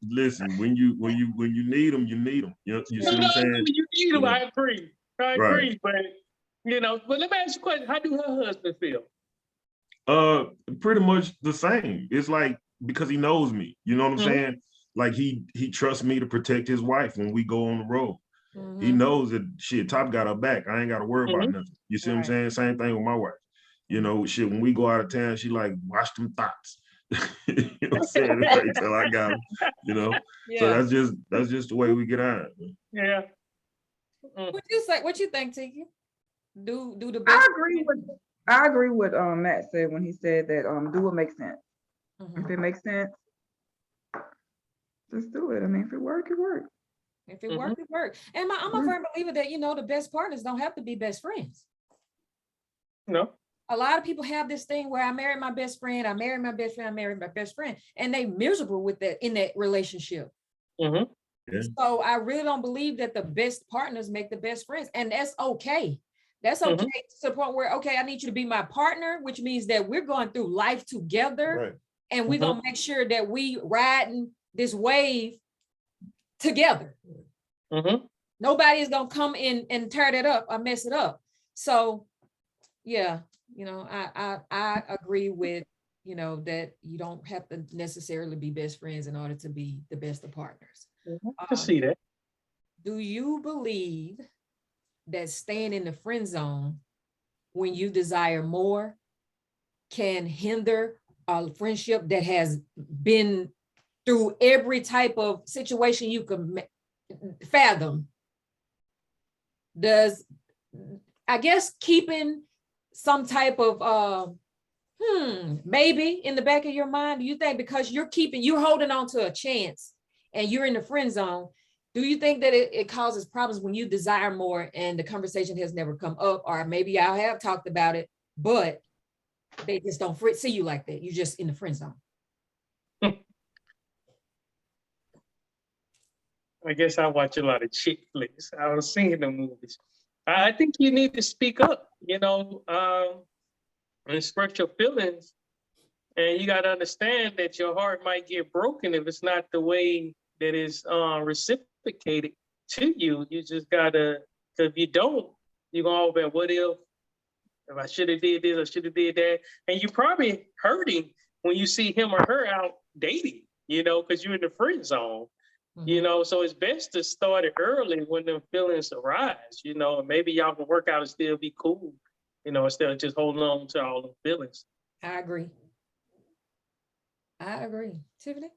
listen. When you need them, you need them. You see what I'm saying? You need them. I agree. But but let me ask you a question. How do her husband feel? Pretty much the same. It's like, because he knows me. You know what I'm saying? Like he trusts me to protect his wife when we go on the road. He knows that Top got her back. I ain't got to worry about nothing. You see what I'm saying? Same thing with my wife. When we go out of town, she like, watch them thoughts. You know what I'm saying? Until I got them. So that's just the way we get out. Yeah. What you think, Tiki? Do the best. I agree with Matt said when he said that do what makes sense. If it makes sense, just do it. I mean, if it works, it works. If it works, it works. And I'm a firm believer that the best partners don't have to be best friends. No. A lot of people have this thing where I married my best friend, I married my best friend, and they miserable with that in that relationship. Yeah. So I really don't believe that the best partners make the best friends, and that's okay. That's okay to the point where, okay, I need you to be my partner, which means that we're going through life together, and we're gonna make sure that we riding this wave together. Nobody is gonna come in and tear that up or mess it up. So yeah, you know, I agree with, you know, that you don't have to necessarily be best friends in order to be the best of partners. I can see that. Do you believe that staying in the friend zone when you desire more can hinder a friendship that has been through every type of situation you could fathom? Does, I guess, keeping some type of maybe in the back of your mind, do you think because you're holding on to a chance and you're in the friend zone, do you think that it causes problems when you desire more and the conversation has never come up, or maybe y'all have talked about it, but they just don't see you like that? You're just in the friend zone. I guess I watch a lot of chick flicks. I was seeing the movies. I think you need to speak up, you know, and express your feelings. And you got to understand that your heart might get broken if it's not the way that is reciprocated to you. You just got to, if you don't, you're going to, what if I should have did this, I should have did that. And you're probably hurting when you see him or her out dating, you know, because you're in the friend zone. You know, so it's best to start it early when the feelings arise, you know, and maybe y'all can work out and still be cool, you know, instead of just holding on to all the feelings. I agree. Tiffany,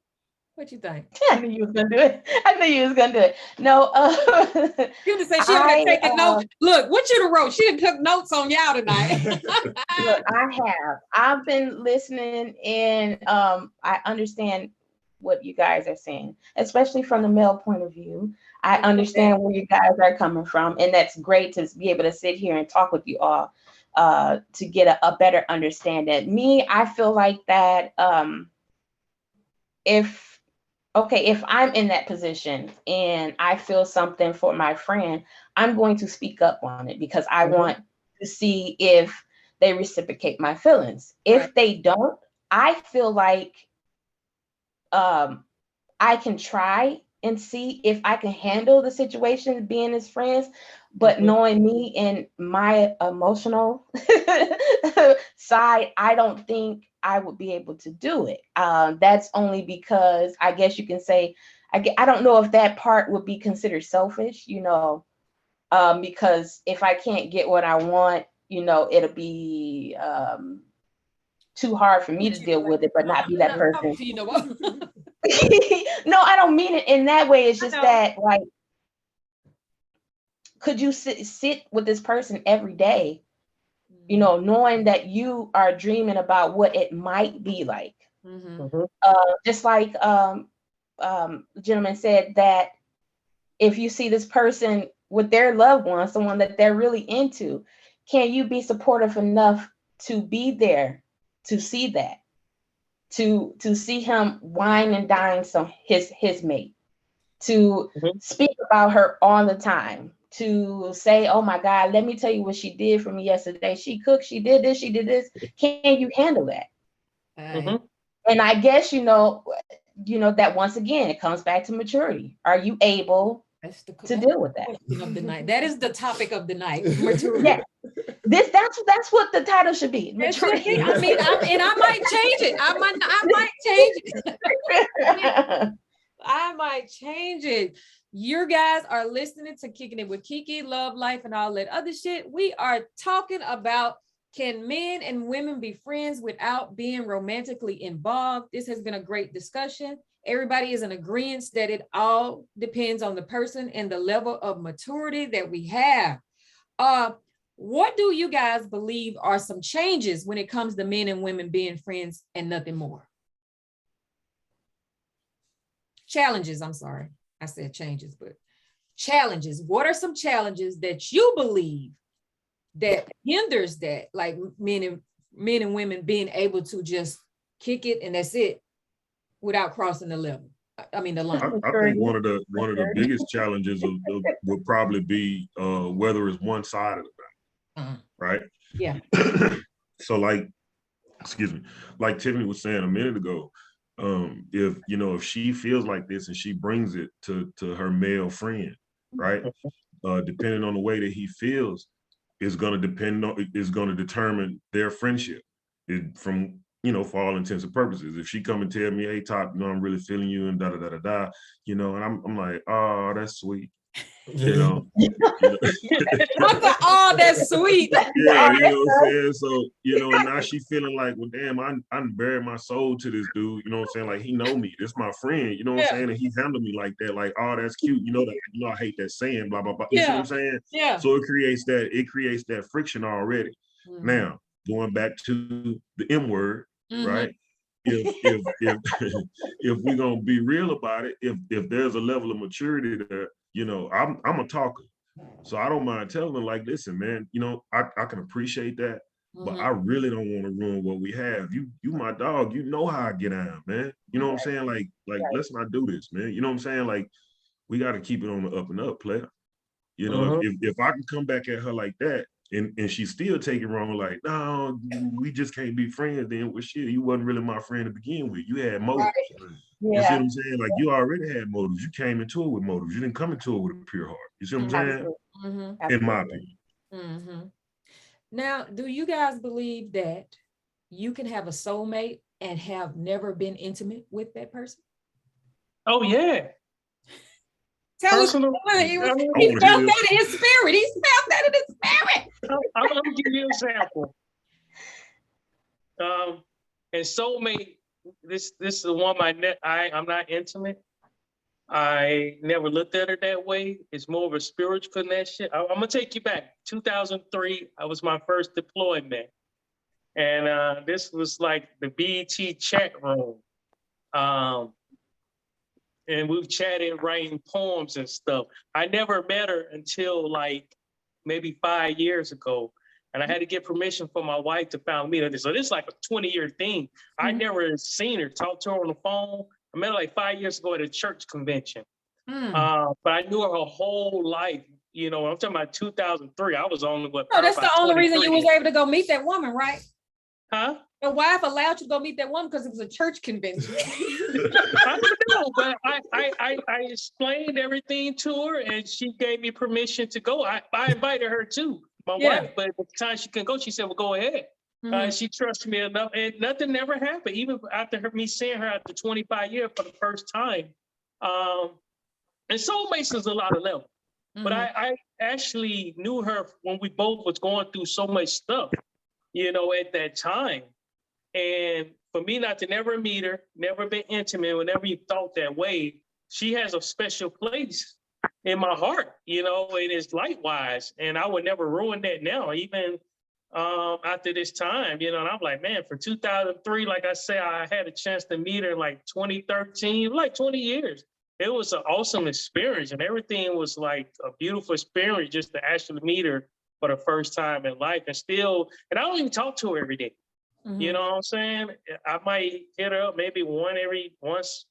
what you think? I knew you was gonna do it. I knew you was gonna do it. No, You just said she had taken notes. Look, what you done wrote? She done took notes on y'all tonight. Look, I've been listening, and I understand what you guys are saying, especially from the male point of view. I understand where you guys are coming from, and that's great to be able to sit here and talk with you all to get a better understanding. Me, I feel like that if I'm in that position and I feel something for my friend, I'm going to speak up on it because I want to see if they reciprocate my feelings. If they don't, I feel like I can try and see if I can handle the situation being as friends, but knowing me and my emotional side, I don't think I would be able to do it. That's only because I guess you can say, I don't know if that part would be considered selfish, you know, because if I can't get what I want, you know, it'll be too hard for me to deal with it, but not be that person. You know what? No, I don't mean it in that way. It's just that, like, could you sit with this person every day, you know, knowing that you are dreaming about what it might be like? Just like the gentleman said, that if you see this person with their loved one, someone that they're really into, can you be supportive enough to be there to see that? To see him wine and dine his mate, to speak about her all the time, to say, oh my God, let me tell you what she did for me yesterday. She cooked, she did this, she did this. Can you handle that? And I guess, you know, that once again, it comes back to maturity. Are you able to deal with that? Of the night. That is the topic of the night. Maturity. Yeah. That's what the title should be. Maturity. I mean, I might change it. I might change it. I might change it. You guys are listening to Kicking It with KeKe, Love, Life, and all that other shit. We are talking about, can men and women be friends without being romantically involved? This has been a great discussion. Everybody is in agreement that it all depends on the person and the level of maturity that we have. What do you guys believe are some changes when it comes to men and women being friends and nothing more? Challenges, I'm sorry. I said changes, but challenges. What are some challenges that you believe that hinders that, like men and women being able to just kick it and that's it without crossing the level? I mean, the line. I think one of the biggest challenges would probably be whether it's one side of the battle, right? Yeah. So like, excuse me, like Tiffany was saying a minute ago, if she feels like this and she brings it to her male friend, right? Depending on the way that he feels is going to determine their friendship from, for all intents and purposes. If she come and tell me, hey, Top, I'm really feeling you and da-da-da-da-da, and I'm like, oh, that's sweet. Oh, that's sweet. Yeah, you know what I'm saying? So, and now she feeling like, well, damn, I'm buried my soul to this dude, you know what I'm saying? Like, he know me, this my friend, you know what I'm saying? And he handled me like that, like, oh, that's cute. I hate that saying, blah, blah, blah. You see what I'm saying? Yeah. So it creates that friction already. Now, going back to the M word, right? If if we're gonna be real about it, if there's a level of maturity there, I'm a talker. So I don't mind telling them, like, listen, man, I can appreciate that, but I really don't want to ruin what we have. You my dog, you know how I get on, man. You know what I'm saying? Like, let's not do this, man. You know what I'm saying? Like, we got to keep it on the up and up, player. If I can come back at her like that, and she still take it wrong, like, no, we just can't be friends, then well, shit, you wasn't really my friend to begin with. You had motives. Right. You see what I'm saying? Like, you already had motives. You came into it with motives. You didn't come into it with a pure heart. You see what I'm saying? In my opinion. Now, do you guys believe that you can have a soulmate and have never been intimate with that person? Oh, yeah. Tell us. He felt that in his spirit. He felt that in his spirit. I'm going to give you an example. And soulmate, this is the one I'm not intimate. I never looked at her that way. It's more of a spiritual connection. I'm going to take you back. 2003, I was my first deployment. And this was like the BET chat room. And we've chatted, writing poems and stuff. I never met her until like maybe 5 years ago. And I had to get permission from my wife to finally meet her. So this is like a 20-year thing. I never seen her, talked to her on the phone. I met her like 5 years ago at a church convention. But I knew her whole life. I'm talking about 2003. I was only what? No, that's the only reason you was able to go meet that woman, right? Huh? The wife allowed you to go meet that woman because it was a church convention. I don't know, but I explained everything to her, and she gave me permission to go. I invited her too, my wife, but at the time she couldn't go, she said, "Well, go ahead." She trusted me enough, and nothing never happened. Even after me seeing her after 25 years for the first time. And soulmates is a lot of levels. But I actually knew her when we both was going through so much stuff, at that time. And for me not to never meet her, never been intimate, whenever you thought that way, she has a special place in my heart, and it's likewise. And I would never ruin that now, even after this time, and I'm like, man, for 2003, like I said, I had a chance to meet her in like 2013, like 20 years. It was an awesome experience, and everything was like a beautiful experience just to actually meet her for the first time in life. And I don't even talk to her every day. You know what I'm saying? I might hit her up maybe once,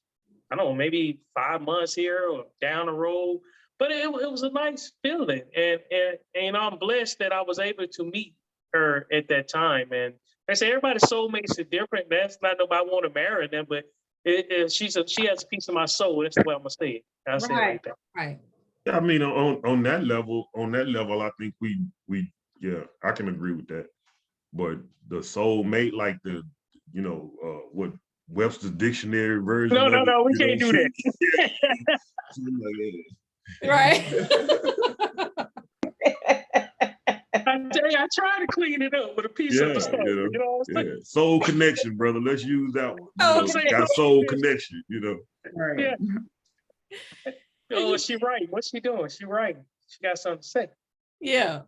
I don't know, maybe 5 months here or down the road. But it was a nice feeling. And I'm blessed that I was able to meet her at that time. And I say everybody's soulmates are different. That's not nobody want to marry them, but she has a piece of my soul. That's the way I'm gonna say it. I say it like that. Right. Yeah, I mean, on that level, I think we I can agree with that. But the soulmate, like the, what Webster's dictionary version. No, we can't do that. Right. I try to clean it up with a piece of the stuff. Soul connection, brother. Let's use that one. Got soul connection, Right. Yeah. Oh, she right. What's she doing? She right. She got something to say. Yeah.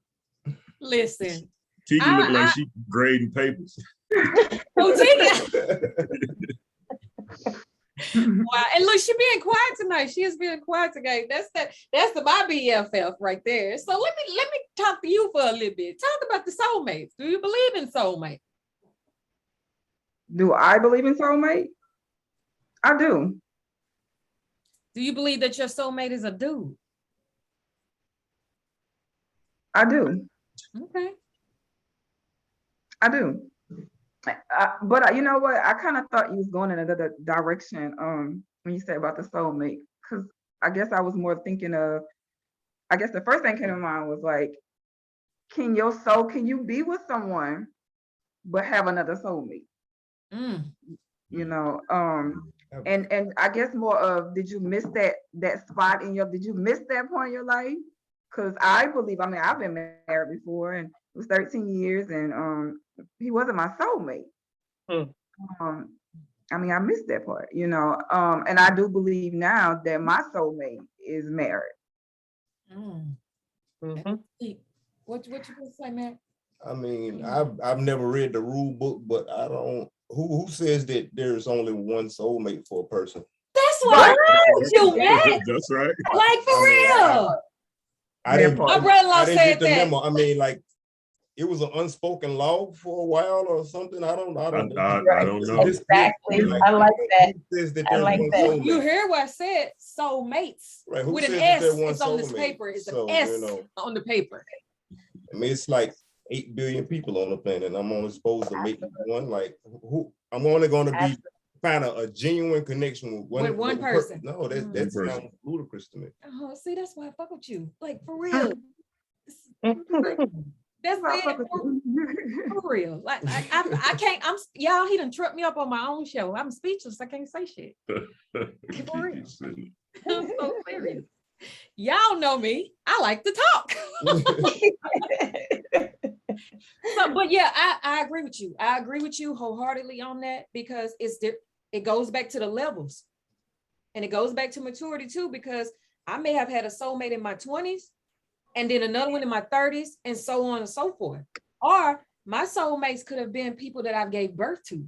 Listen. Tiki look like she grading papers. Oh, Tiki. Wow. And look, she being quiet tonight. She is being quiet today. That's my BFF right there. So let me talk to you for a little bit. Talk about the soulmates. Do you believe in soulmate? Do I believe in soulmate? I do. Do you believe that your soulmate is a dude? I do. Okay. I do. But you know what? I kind of thought you was going in another direction when you said about the soulmate, because I guess I was more thinking of I guess the first thing came to mind was like, can you be with someone but have another soulmate? You know, and I guess more of, did you miss that spot did you miss that point in your life? Because I believe, I mean, I've been married before and it was 13 years and he wasn't my soulmate. I mean, I missed that part, you know, and I do believe now that my soulmate is married. What you gonna say, Matt? I mean, I've never read the rule book, but I don't. Who says that there's only one soulmate for a person? That's what I heard you, Matt. That's right. Like for real. My brother-in-law said that. Memo. I mean, like, it was an unspoken law for a while or something. I don't know. I don't know. Exactly. I like that. I like that. You hear what I said? Soulmates. Right. With an S, it's on this paper. It's an S on the paper. I mean, it's like 8 billion people on the planet, and I'm only supposed to make one. Like, who? I'm only going to find a genuine connection with one person. No, that sounds ludicrous to me. See, that's why I fuck with you. Like, for real. That's it. For real. Like, I can't. Y'all. He done tripped me up on my own show. I'm speechless. I can't say shit. For real. I'm so serious. Y'all know me. I like to talk. But yeah, I agree with you. I agree with you wholeheartedly on that, because it goes back to the levels, and it goes back to maturity too, because I may have had a soulmate in my 20s and then another one in my 30s and so on and so forth. Or my soulmates could have been people that I gave birth to.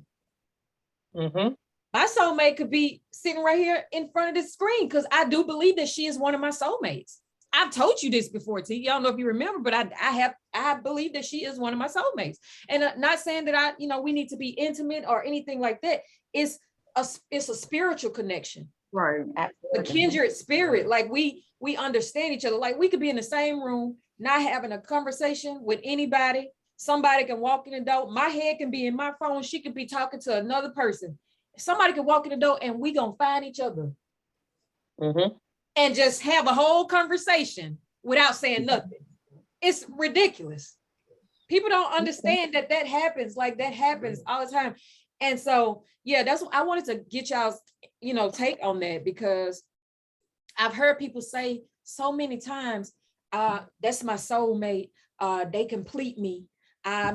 My soulmate could be sitting right here in front of this screen, because I do believe that she is one of my soulmates. I've told you this before, Tiki. I don't know if you remember, but I believe that she is one of my soulmates. And not saying that we need to be intimate or anything like that. It's a spiritual connection. Right. The kindred spirit. Like we understand each other. Like we could be in the same room, not having a conversation with anybody. Somebody can walk in the door. My head can be in my phone. She could be talking to another person. Somebody could walk in the door and we gonna find each other. And just have a whole conversation without saying nothing. It's ridiculous. People don't understand that happens. Like that happens all the time. And so, yeah, that's what I wanted to get y'all's, take on that, because I've heard people say so many times, that's my soulmate. They complete me. I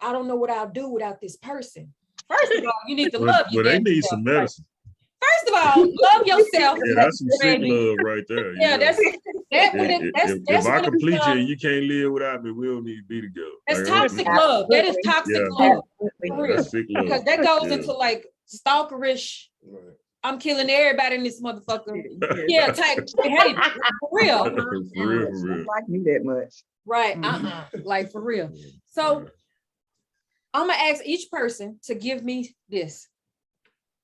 don't know what I'll do without this person. First of all, you need to love you. But they need some medicine. First of all, love yourself. Yeah, that's some sick love right there. Yeah, if I complete you and you can't live without me, we don't need to be together. That's toxic love. That is toxic love. For real. That's sick love. Because that goes into like stalkerish. I'm killing everybody in this motherfucker. Yeah, type. Hey, for real. For real. Like me that much. Right. Like for real. So I'm gonna ask each person to give me this.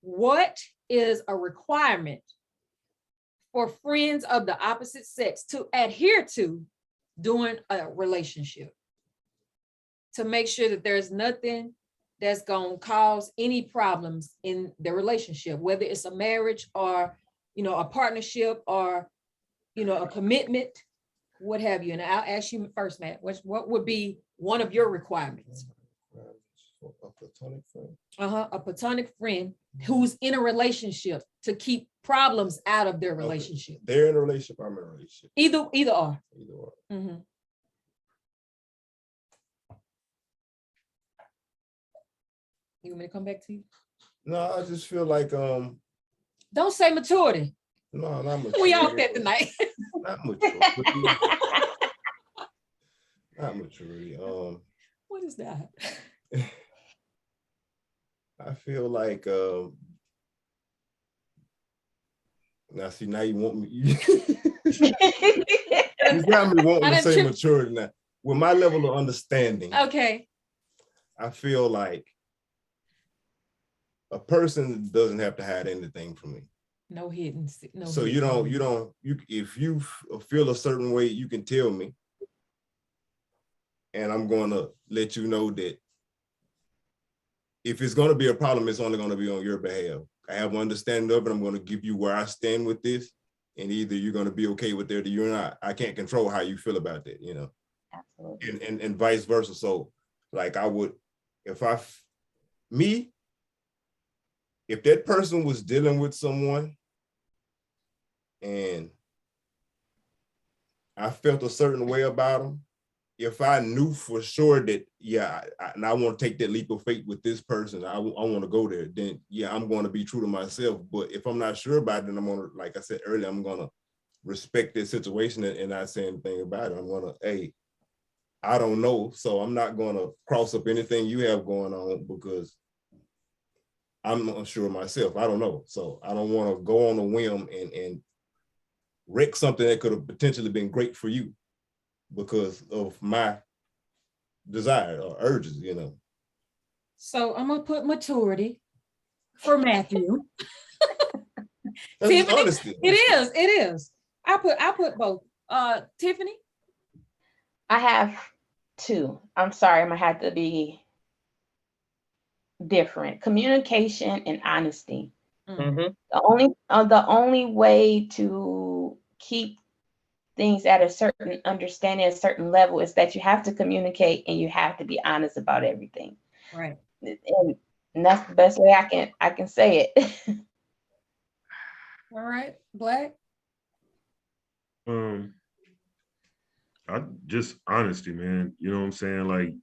What is a requirement for friends of the opposite sex to adhere to during a relationship, to make sure that there's nothing that's going to cause any problems in the relationship, whether it's a marriage or, a partnership or, a commitment, what have you? And I'll ask you first, Matt, what would be one of your requirements? A platonic friend. A platonic friend who's in a relationship, to keep problems out of their relationship. They're in a relationship, I'm in a relationship. Either or. Either or. You want me to come back to you? No, I just feel like don't say maturity. No, not maturity. We off that tonight. Not maturity. Not maturity. What is that? I feel like now you want me. You got me wanting to say maturity now. With my level of understanding, okay, I feel like a person doesn't have to hide anything from me. No hidden. No. So hidden. if you feel a certain way, you can tell me, and I'm gonna let you know that if it's going to be a problem, it's only going to be on your behalf. I have an understanding of it. I'm going to give you where I stand with this. and either you're going to be okay with it or you're not. I can't control how you feel about that, you know. Absolutely. And vice versa. So like I would, if that person was dealing with someone and I felt a certain way about them, if I knew for sure that, yeah, and I want to take that leap of faith with this person, I want to go there, then yeah, I'm going to be true to myself. But if I'm not sure about it, then I'm going to, like I said earlier, I'm going to respect this situation and not say anything about it. I'm going to, hey, I don't know. So I'm not going to cross up anything you have going on because I'm not sure myself. I don't know. So I don't want to go on a whim and wreck something that could have potentially been great for you because of my desire or urges, you know. So I'm gonna put maturity for Matthew. That's Tiffany, honesty. it is. I put both. Tiffany? I have two. I'm sorry, I'm gonna have to be different. Communication and honesty. Mm-hmm. The only way to keep things at a certain understanding, a certain level, is that you have to communicate and you have to be honest about everything. Right. And that's the best way I can say it. All right, Blacc. I just honesty, man. You know what I'm saying? Like,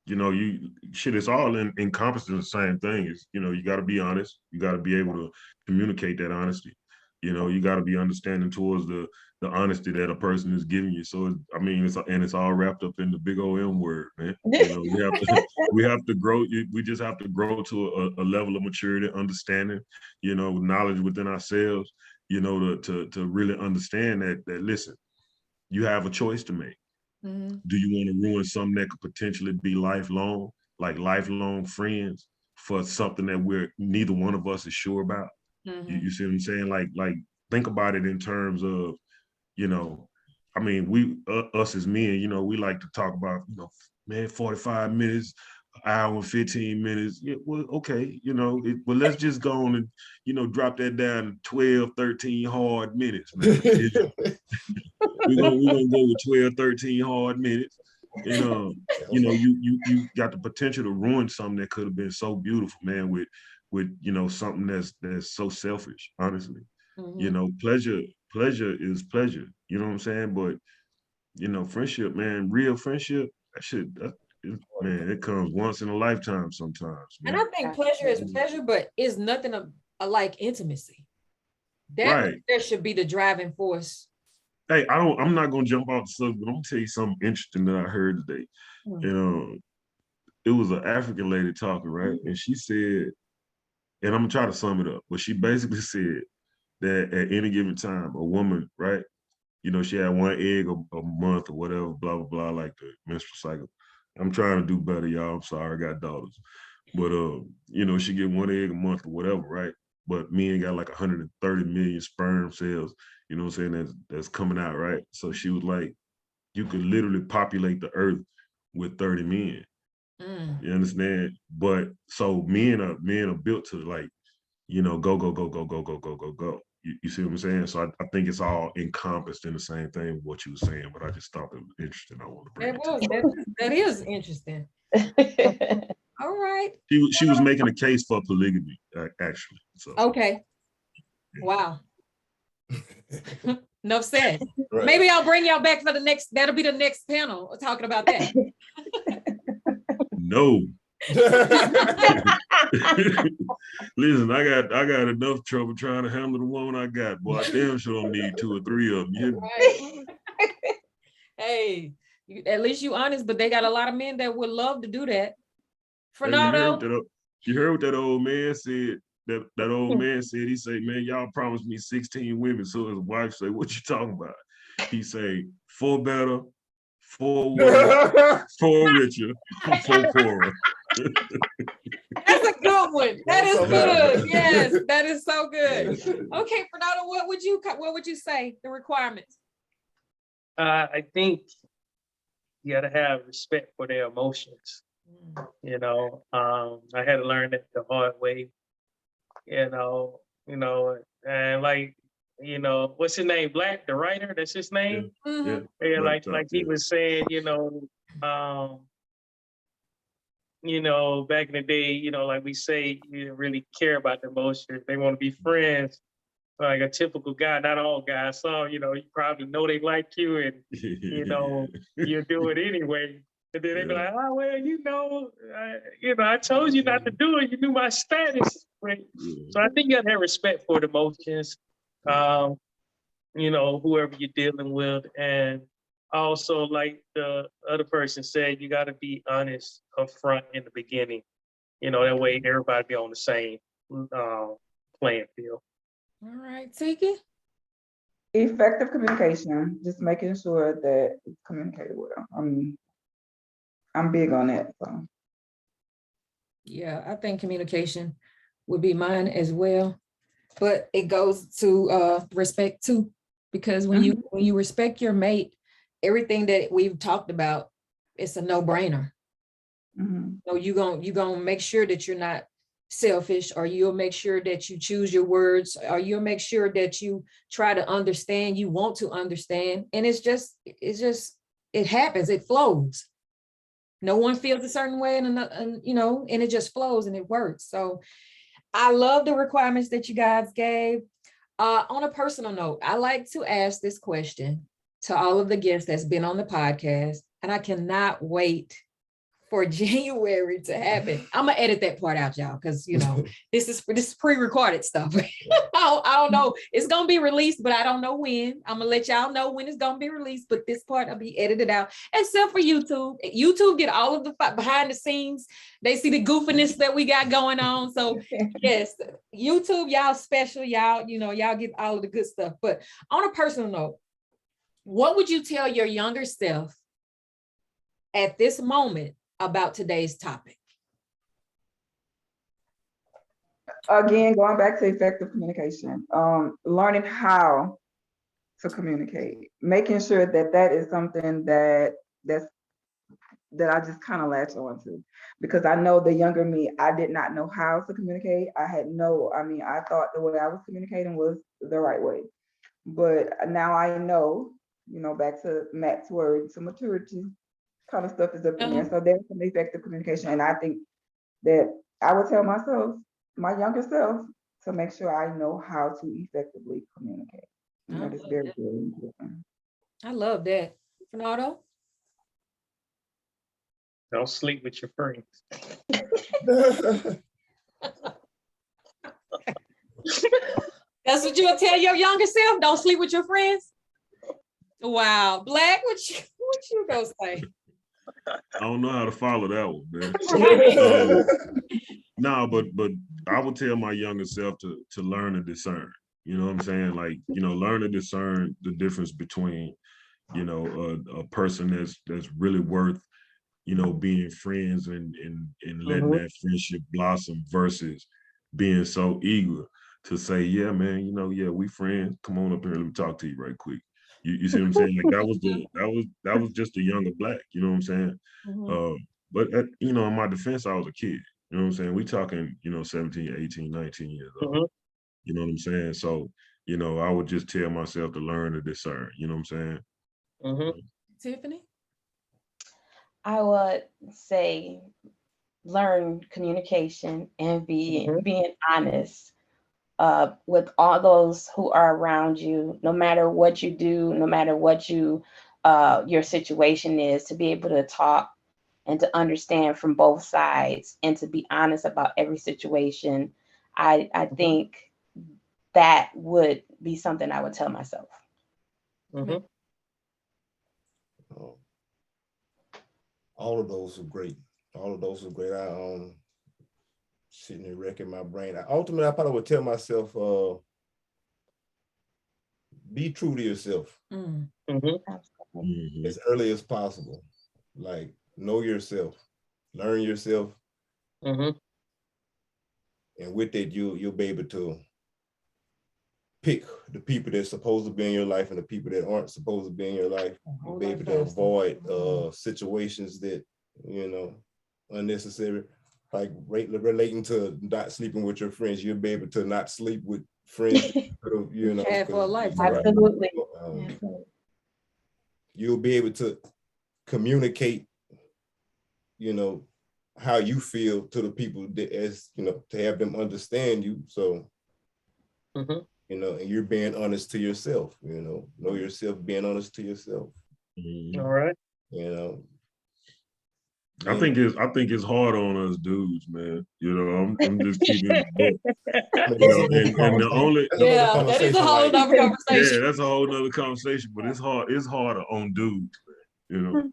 you know, it's all encompassing the same thing. Is, you know, you got to be honest. You got to be able to communicate that honesty. You know, you got to be understanding towards the honesty that a person is giving you. So I mean, it's all wrapped up in the big old M word, man. You know, we have to grow. We just have to grow to a level of maturity, understanding, you know, knowledge within ourselves. You know, to really understand that listen, you have a choice to make. Mm-hmm. Do you want to ruin something that could potentially be lifelong, like lifelong friends, for something that neither one of us is sure about? Mm-hmm. You see what I'm saying? Like think about it in terms of, you know, I mean, us as men, you know, we like to talk about, you know, man, 45 minutes, an hour and 15 minutes. Yeah, well, okay, you know, well, let's just go on and, you know, drop that down to 12, 13 hard minutes, man. We're gonna go with 12, 13 hard minutes. And you know, you got the potential to ruin something that could have been so beautiful, man, with you know, something that's so selfish, honestly. Mm-hmm. You know, pleasure is pleasure. You know what I'm saying? But you know, friendship, man, real friendship, man, it comes once in a lifetime sometimes, man. And I think pleasure is pleasure, but it's nothing like intimacy. That there should be the driving force. Hey, I'm not gonna jump off the subject, but I'm gonna tell you something interesting that I heard today. You know, it was an African lady talking, right? And she said, and I'm gonna try to sum it up, but she basically said that at any given time, a woman, right? You know, she had one egg a month or whatever, blah, blah, blah, like the menstrual cycle. I'm trying to do better, y'all. I'm sorry, I got daughters. But you know, she get one egg a month or whatever, right? But men got like 130 million sperm cells, you know what I'm saying, that's coming out, right? So she was like, you could literally populate the earth with 30 men. You understand? But so men are built to, like, you know, go. You see what I'm saying? So I think it's all encompassed in the same thing with what you were saying, but I just thought it was interesting. I want to bring it to you. That is interesting. All right. She was making a case for polygamy, actually. So okay. Wow. Enough said. Right. Maybe I'll bring y'all back for the next, that'll be the next panel talking about that. No. Listen, I got enough trouble trying to handle the woman I got. Boy, I damn sure don't need 2 or 3 of them. Right. Hey, at least you honest, but they got a lot of men that would love to do that. Flenardo. You heard what that old man said? That old man said, he said, man, y'all promised me 16 women. So his wife said, what you talking about? He said, 4 better, 4 worse, 4 richer, 4 poorer. That's a good one. That is good. Yes, that is so good. Okay, Flenardo, what would you say the requirements? I think you got to have respect for their emotions. You know, I had to learn that the hard way. You know, and like you know, what's his name? Blacc, the writer, that's his name? Mhm. Yeah, Blacc like Topp, he was saying, back in the day, like we say, you didn't really care about the emotions. They want to be friends, like a typical guy, not all guys. So, you probably know they like you and, you do it anyway. And then they be like, oh, well, I told you not to do it. You knew my status. Right? So I think you gotta have respect for the emotions, whoever you're dealing with. And also, like the other person said, you gotta be honest up front in the beginning. That way everybody be on the same playing field. All right, Tiki. Effective communication, just making sure that it's communicated well. I'm big on that. So. Yeah, I think communication would be mine as well, but it goes to respect too, because when you respect your mate, everything that we've talked about, it's a no-brainer. So you gonna make sure that you're not selfish, or you'll make sure that you choose your words, or you'll make sure that you try to understand, you want to understand, and it happens, it flows. No one feels a certain way, and it just flows and it works. So I love the requirements that you guys gave. On a personal note, I like to ask this question to all of the guests that's been on the podcast, and I cannot wait for January to happen. I'm gonna edit that part out, y'all, because this is pre-recorded stuff. I don't know. It's gonna be released, but I don't know when. I'm gonna let y'all know when it's gonna be released, but this part will be edited out, except for YouTube. YouTube get all of the behind the scenes. They see the goofiness that we got going on. So yes, YouTube, y'all special, y'all get all of the good stuff. But on a personal note, what would you tell your younger self at this moment about today's topic? Again, going back to effective communication, learning how to communicate, making sure that is something that I just kind of latch on to, because I know the younger me, I did not know how to communicate. I thought the way I was communicating was the right way, but now I know, back to Matt's word, to maturity kind of stuff is up in there. So there's some effective communication. And I think that I would tell myself, my younger self, to make sure I know how to effectively communicate. And that is very, very important. I love that. Flenardo? Don't sleep with your friends. That's what you'll tell your younger self? Don't sleep with your friends? Wow. Blacc, what you gonna say? I don't know how to follow that one, man. No, but I would tell my younger self to learn to discern. You know what I'm saying? Like, learn to discern the difference between, a person that's really worth, being friends and letting that friendship blossom, versus being so eager to say, yeah, man, we friends. Come on up here, let me talk to you right quick. You see what I'm saying? Like that was just a younger Blacc, you know what I'm saying? But in my defense, I was a kid. You know what I'm saying? We talking, 17, 18, 19 years old. You know what I'm saying? So, I would just tell myself to learn to discern. You know what I'm saying? Tiffany? I would say learn communication and being honest with all those who are around you, no matter what you do, no matter what your situation is, to be able to talk and to understand from both sides and to be honest about every situation. I think that would be something I would tell myself. All of those are great. All of those are great. I sitting here wrecking my brain. Ultimately, I probably would tell myself, be true to yourself as early as possible. Like, know yourself, learn yourself, and with that, you'll be able to pick the people that's supposed to be in your life and the people that aren't supposed to be in your life. You'll be able to avoid situations that, unnecessary, like relating to not sleeping with your friends. You'll be able to not sleep with friends, you know, Had for a lifetime. Absolutely. You'll be able to communicate, you know, how you feel to the people that, as you know, to have them understand you. So, you know, and you're being honest to yourself, you know yourself, being honest to yourself. All right. You know, I think it's hard on us dudes, man. You know, I'm just keeping it book. You know, and the only that is a whole other conversation. Yeah, that's a whole nother conversation, but it's harder on dudes, man, you know.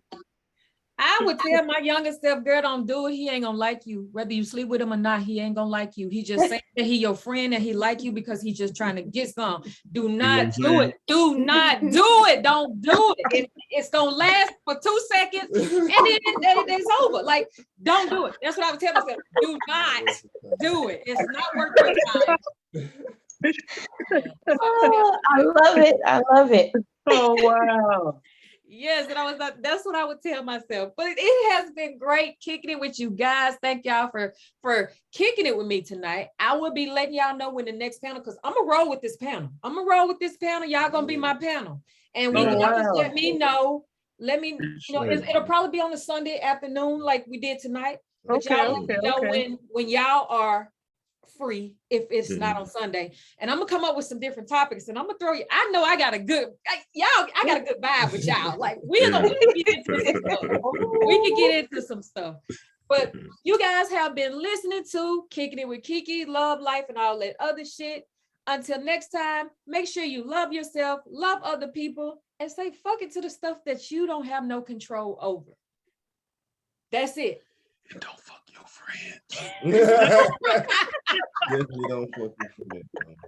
I would tell my youngest self, girl, don't do it. He ain't gonna like you. Whether you sleep with him or not, he ain't gonna like you. He just saying that he your friend and he like you because he's just trying to get some. Do not do it. Do not do it. Don't do it. It's gonna last for 2 seconds and then it's over. Like, don't do it. That's what I would tell myself. Do not do it. It's not worth your time. Oh, I love it. I love it. Oh, wow. Yes, and I was like, that's what I would tell myself. But it has been great kicking it with you guys. Thank y'all for kicking it with me tonight. I will be letting y'all know when the next panel, because I'm gonna roll with this panel. Y'all gonna be my panel. And when y'all just let me know, it'll probably be on a Sunday afternoon like we did tonight. But y'all let me know when y'all are free if it's not on Sunday, and I'm gonna come up with some different topics, and I'm gonna throw you. I know I got a good vibe with y'all. Like we can get into some stuff. We can get into some stuff. But you guys have been listening to Kicking It with KeKe, love life, and all that other shit. Until next time, make sure you love yourself, love other people, and say fuck it to the stuff that you don't have no control over. That's it. And don't fuck your friends. Definitely don't fuck your friends.